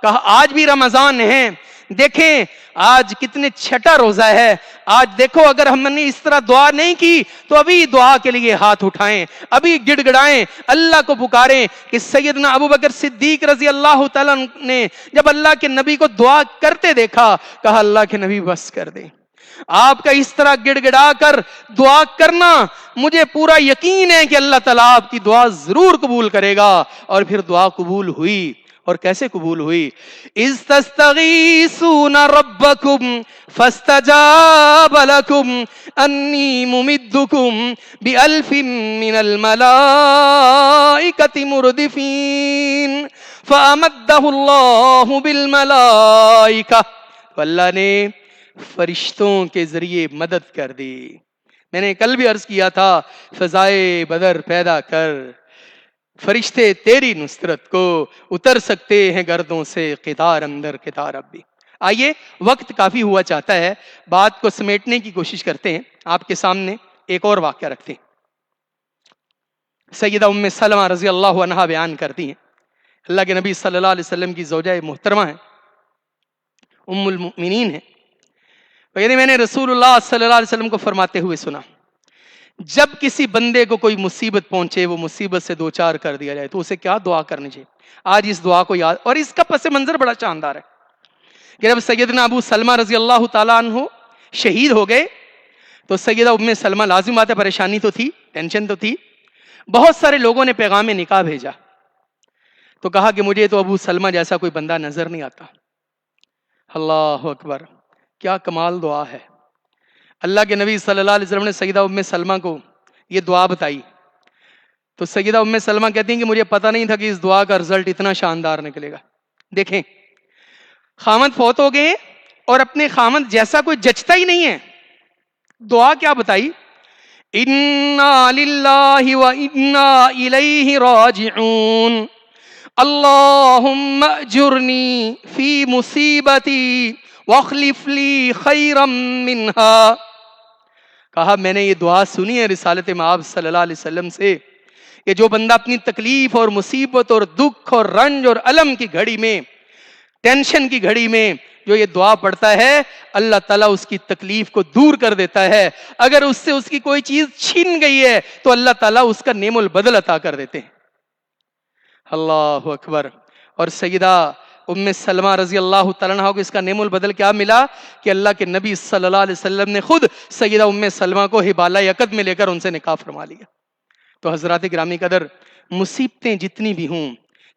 کہا آج بھی رمضان ہے، دیکھیں آج کتنے چھٹا روزہ ہے، آج دیکھو اگر ہم نے اس طرح دعا نہیں کی تو ابھی دعا کے لیے ہاتھ اٹھائیں، ابھی گڑ گڑائیں، اللہ کو پکاریں. کہ سیدنا ابو بکر صدیق رضی اللہ تعالیٰ نے جب اللہ کے نبی کو دعا کرتے دیکھا، کہا اللہ کے نبی بس کر دیں، آپ کا اس طرح گڑ گڑا کر دعا کرنا مجھے پورا یقین ہے کہ اللہ تعالیٰ آپ کی دعا ضرور قبول کرے گا. اور پھر دعا قبول ہوئی. اور کیسے قبول ہوئی؟ اذ تستغیثون ربکم فاستجاب لکم انی ممدکم بألف من الملائکۃ مردفین فامدہ اللہ بالملائکہ. اللہ نے فرشتوں کے ذریعے مدد کر دی. میں نے کل بھی عرض کیا تھا فضائے بدر پیدا کر، فرشتے تیری نصرت کو اتر سکتے ہیں گردوں سے قطار اندر قطار. اب بھی آئیے، وقت کافی ہوا چاہتا ہے، بات کو سمیٹنے کی کوشش کرتے ہیں. آپ کے سامنے ایک اور واقعہ رکھتے ہیں. سیدہ ام سلمہ رضی اللہ عنہا بیان کرتی ہیں، اللہ کے نبی صلی اللہ علیہ وسلم کی زوجہ محترمہ ہیں، ام المؤمنین ہیں. یعنی میں نے رسول اللہ صلی اللہ علیہ وسلم کو فرماتے ہوئے سنا، جب کسی بندے کو کوئی مصیبت پہنچے، وہ مصیبت سے دوچار کر دیا جائے تو اسے کیا دعا کرنی چاہیے. آج اس دعا کو یاد، اور اس کا پس منظر بڑا شاندار ہے کہ جب سیدنا ابو سلمہ رضی اللہ تعالیٰ عنہ شہید ہو گئے تو سیدہ ام سلمہ لازم بات ہے پریشانی تو تھی، ٹینشن تو تھی. بہت سارے لوگوں نے پیغام نکاح بھیجا تو کہا کہ مجھے تو ابو سلمہ جیسا کوئی بندہ نظر نہیں آتا. اللہ اکبر، کیا کمال دعا ہے. اللہ کے نبی صلی اللہ علیہ وسلم نے سیدہ ام سلمہ کو یہ دعا بتائی تو سیدہ ام سلمہ کہتی ہیں کہ مجھے پتہ نہیں تھا کہ اس دعا کا رزلٹ اتنا شاندار نکلے گا. دیکھیں خامد فوت ہو گئے اور اپنے خامد جیسا کوئی جچتا ہی نہیں ہے. دعا کیا بتائی؟ انا للہ و انا الیہ راجعون اللہم اجرنی فی مصیبتی واخلف لی خیرا منہا. کہا میں نے یہ دعا سنی ہے رسالت مآب صلی اللہ علیہ وسلم سے کہ جو بندہ اپنی تکلیف اور مصیبت اور دکھ اور رنج اور الم کی گھڑی میں، ٹینشن کی گھڑی میں جو یہ دعا پڑھتا ہے، اللہ تعالیٰ اس کی تکلیف کو دور کر دیتا ہے. اگر اس سے اس کی کوئی چیز چھین گئی ہے تو اللہ تعالیٰ اس کا نعم البدل عطا کر دیتے ہیں. اللہ اکبر. اور سیدہ ام سلمہ رضی اللہ تعالیٰ عنہ کو اس کا نعم البدل کیا ملا کہ اللہ کے نبی صلی اللہ علیہ وسلم نے خود سیدہ ام سلمہ کو حبالہ عقد میں لے کر ان سے نکاح فرما لیا. تو حضرات گرامی قدر، مصیبتیں جتنی بھی ہوں،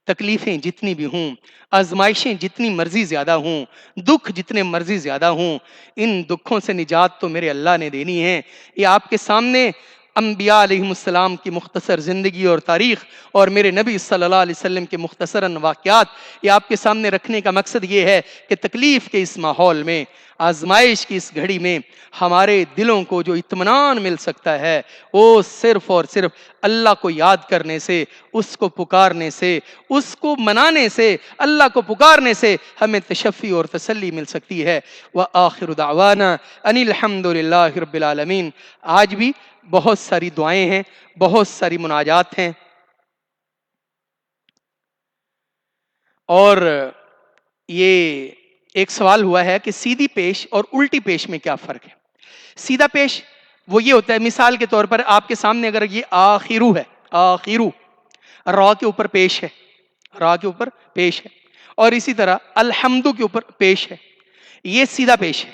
تکلیفیں جتنی بھی ہوں، آزمائشیں جتنی مرضی زیادہ ہوں، دکھ جتنے مرضی زیادہ ہوں، ان دکھوں سے نجات تو میرے اللہ نے دینی ہے. یہ آپ کے سامنے انبیاء علیہم السلام کی مختصر زندگی اور تاریخ اور میرے نبی صلی اللہ علیہ وسلم کے مختصراً واقعات یہ آپ کے سامنے رکھنے کا مقصد یہ ہے کہ تکلیف کے اس ماحول میں، آزمائش کی اس گھڑی میں ہمارے دلوں کو جو اطمینان مل سکتا ہے وہ صرف اور صرف اللہ کو یاد کرنے سے، اس کو پکارنے سے، اس کو منانے سے، اللہ کو پکارنے سے ہمیں تشفی اور تسلی مل سکتی ہے. وآخر دعوانا ان الحمد للہ رب العالمین. آج بھی بہت ساری دعائیں ہیں، بہت ساری مناجات ہیں، اور یہ ایک سوال ہوا ہے کہ سیدھی پیش اور الٹی پیش میں کیا فرق ہے. سیدھا پیش وہ یہ ہوتا ہے، مثال کے طور پر آپ کے سامنے اگر یہ آخرو ہے، آخرو را کے اوپر پیش ہے، را کے اوپر پیش ہے، اور اسی طرح الحمد کے اوپر پیش ہے، یہ سیدھا پیش ہے.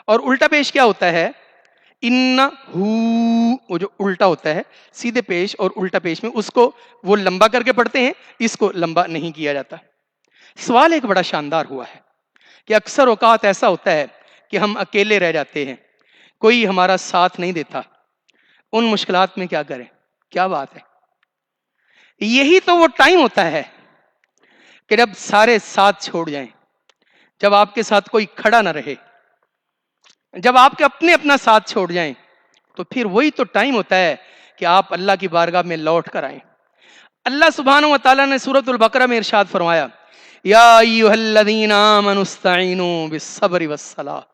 اور الٹا پیش کیا ہوتا ہے؟ انہو، وہ جو الٹا ہوتا ہے سیدھے پیش اور الٹا پیش میں، اس کو وہ لمبا کر کے پڑھتے ہیں، اس کو لمبا نہیں کیا جاتا۔ سوال ایک بڑا شاندار ہوا ہے کہ اکثر اوقات ایسا ہوتا ہے کہ ہم اکیلے رہ جاتے ہیں، کوئی ہمارا ساتھ نہیں دیتا، ان مشکلات میں کیا کریں؟ کیا بات ہے، یہی تو وہ ٹائم ہوتا ہے کہ جب سارے ساتھ چھوڑ جائیں، جب آپ کے ساتھ کوئی کھڑا نہ رہے، جب آپ کے اپنے اپنا ساتھ چھوڑ جائیں، تو پھر وہی تو ٹائم ہوتا ہے کہ آپ اللہ کی بارگاہ میں لوٹ کر آئیں۔ اللہ سبحانہ و تعالیٰ نے سورۃ البقرہ میں ارشاد فرمایا، یا ایھا الذین آمنوا استعینوا بالصبر والصلاۃ،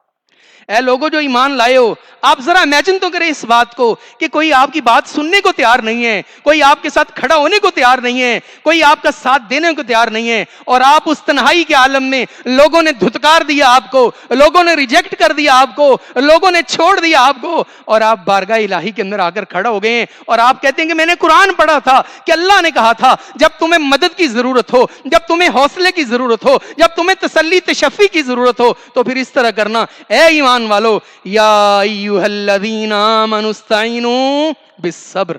اے لوگوں جو ایمان لائے ہو، آپ ذرا امیجن تو کریں اس بات کو کہ کوئی آپ کی بات سننے کو تیار نہیں ہے، کوئی آپ کے ساتھ کھڑا ہونے کو تیار نہیں ہے، کوئی آپ کا ساتھ دینے کو تیار نہیں ہے، اور آپ اس تنہائی کے عالم میں لوگوں نے دھتکار دیا آپ کو، لوگوں نے ریجیکٹ کر دیا آپ کو، لوگوں نے چھوڑ دیا آپ کو، اور آپ بارگاہ الہی کے اندر آ کر کھڑا ہو گئے ہیں، اور آپ کہتے ہیں کہ میں نے قرآن پڑھا تھا کہ اللہ نے کہا تھا جب تمہیں مدد کی ضرورت ہو، جب تمہیں حوصلے کی ضرورت ہو، جب تمہیں تسلی تشفی کی ضرورت ہو، تو پھر اس طرح کرنا، اے ایمان والو، یا ایھا الذین آمنوا استعینوا بالصبر،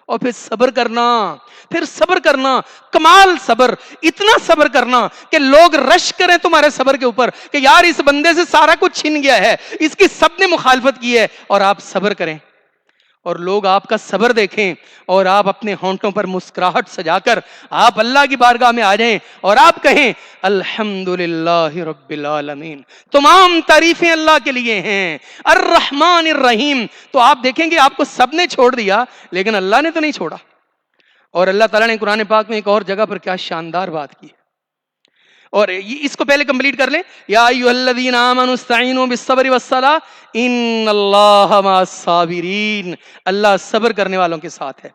اور پھر صبر کرنا، پھر صبر کرنا، کمال صبر، اتنا صبر کرنا کہ لوگ رش کریں تمہارے صبر کے اوپر کہ یار اس بندے سے سارا کچھ چھن گیا ہے، اس کی سب نے مخالفت کی ہے، اور آپ صبر کریں، اور لوگ آپ کا صبر دیکھیں، اور آپ اپنے ہونٹوں پر مسکراہٹ سجا کر آپ اللہ کی بارگاہ میں آ جائیں، اور آپ کہیں الحمدللہ رب العالمین، تمام تعریفیں اللہ کے لیے ہیں، الرحمن الرحیم، تو آپ دیکھیں گے آپ کو سب نے چھوڑ دیا لیکن اللہ نے تو نہیں چھوڑا۔ اور اللہ تعالیٰ نے قرآن پاک میں ایک اور جگہ پر کیا شاندار بات کی، اور اس کو پہلے کمپلیٹ کر لیں، یا ایھا الذین آمنوا استعینوا بالصبر والصلاۃ ان اللہ مع الصابرین، اللہ صبر کرنے والوں کے ساتھ ہے۔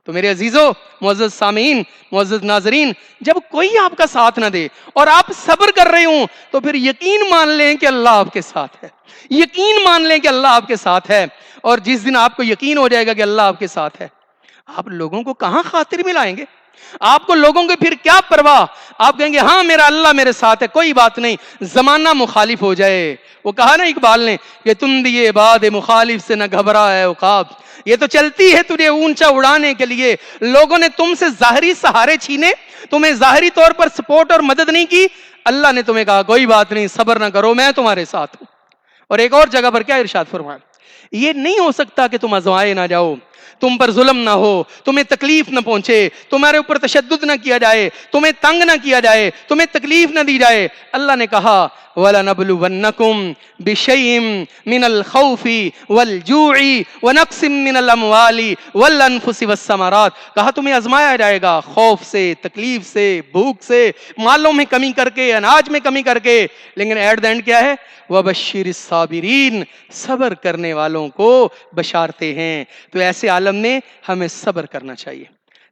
تو میرے عزیزو، معزز سامعین، معزز ناظرین، جب کوئی آپ کا ساتھ نہ دے اور آپ صبر کر رہے ہوں تو پھر یقین مان لیں کہ اللہ آپ کے ساتھ ہے، یقین مان لیں کہ اللہ آپ کے ساتھ ہے، اور جس دن آپ کو یقین ہو جائے گا کہ اللہ آپ کے ساتھ ہے، آپ لوگوں کو کہاں خاطر میں لائیں گے؟ آپ کو لوگوں کے پھر کیا پرواہ؟ آپ کہیں گے ہاں میرا اللہ میرے ساتھ ہے، کوئی بات نہیں، زمانہ مخالف ہو جائے۔ وہ کہا نا اقبال نے کہ تم دیے باد مخالف سے نہ گھبرا ہے عقاب، یہ تو چلتی ہے تجھے اونچا اڑانے کے لیے، لوگوں نے تم سے ظاہری سہارے چھینے، تمہیں ظاہری طور پر سپورٹ اور مدد نہیں کی، اللہ نے تمہیں کہا کوئی بات نہیں، صبر نہ کرو، میں تمہارے ساتھ ہوں۔ اور ایک اور جگہ پر کیا ارشاد فرمایا، یہ نہیں ہو سکتا کہ تم ازمائے نہ جاؤ، تم پر ظلم نہ ہو، تمہیں تکلیف نہ پہنچے، تمہارے اوپر تشدد نہ کیا جائے، تمہیں تنگ نہ کیا جائے، تمہیں تکلیف نہ دی جائے۔ اللہ نے کہا وَلَنَبْلُوَنَّكُمْ بِشَيْءٍ مِّنَ الْخَوْفِ وَالْجُوعِ وَنَقْصٍ مِّنَ الْأَمْوَالِ وَالْأَنفُسِ وَالثَّمَرَاتِ، کہا تمہیں آزمایا جائے گا، خوف سے، تکلیف سے، بھوک سے، مالوں میں کمی کر کے، اناج میں کمی کر کے، لیکن ایٹ دا اینڈ کیا ہے؟ وَبَشِّرِ الصَّابِرِينَ، صبر کرنے والوں کو بشارتے ہیں۔ تو ایسے عالم میں ہمیں صبر کرنا چاہیے۔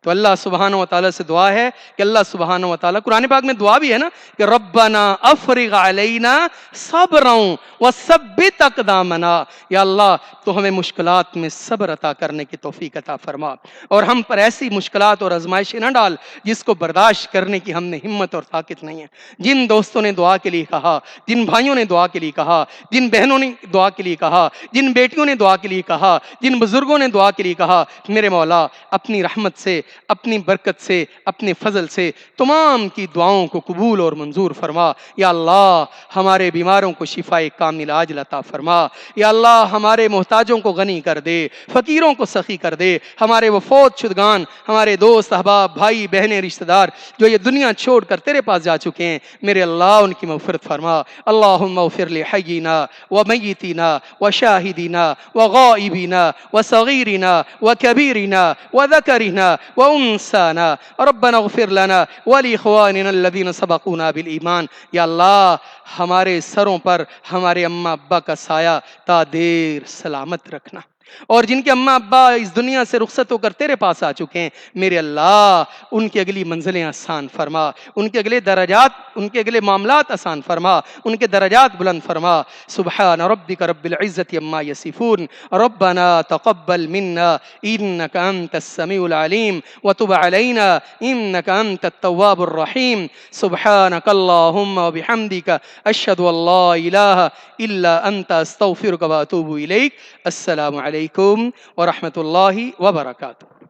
تو اللہ سبحانہ و تعالیٰ سے دعا ہے کہ اللہ سبحانہ و تعالیٰ، قرآن پاک میں دعا بھی ہے نا کہ ربنا افرغ علینا صبرا وثبت اقدامنا، یا اللہ تو ہمیں مشکلات میں صبر عطا کرنے کی توفیق عطا فرما، اور ہم پر ایسی مشکلات اور آزمائشیں نہ ڈال جس کو برداشت کرنے کی ہم نے ہمت اور طاقت نہیں ہے۔ جن دوستوں نے دعا کے لیے کہا، جن بھائیوں نے دعا کے لیے کہا، جن بہنوں نے دعا کے لیے کہا، جن بیٹیوں نے دعا کے لیے کہا، جن بزرگوں نے دعا کے لیے کہا، میرے مولا اپنی رحمت سے، اپنی برکت سے، اپنے فضل سے تمام کی دعاؤں کو قبول اور منظور فرما۔ یا اللہ ہمارے بیماروں کو شفائے کامل عاجل عطا فرما، یا اللہ ہمارے محتاجوں کو غنی کر دے، فقیروں کو سخی کر دے، ہمارے وفات شدگان، ہمارے دوست احباب، بھائی بہنیں، رشتہ دار جو یہ دنیا چھوڑ کر تیرے پاس جا چکے ہیں، میرے اللہ ان کی مغفرت فرما۔ اللہم اغفر لحینا ومیتنا وشاہدنا وغائبنا وصغیرنا وکبیرنا وذکرنا وانسانا، ربنا اغفر لنا ولاخواننا الذین سبقونا بالایمان۔ یا اللہ ہمارے سروں پر ہمارے اماں ابا کا سایہ تا دیر سلامت رکھنا۔ اور جن کے اماں ابا اس دنیا سے رخصت ہو کر تیرے پاس آ چکے ہیں، میرے اللہ ان کی اگلی منزلیں آسان فرما، ان کے اگلے درجات، ان کے اگلے معاملات آسان فرما، ان کے درجات بلند فرما۔ سبحان ربک رب العزت عما یصفون، ربنا تقبل منا انک انت السمیع العلیم وتب علینا انک انت التواب الرحیم۔ سبحانک اللہم وبحمدک اشہد ان لا الہ الا انت استغفرک واتوب الیک۔ السلام علیکم ورحمۃ اللہ وبرکاتہ۔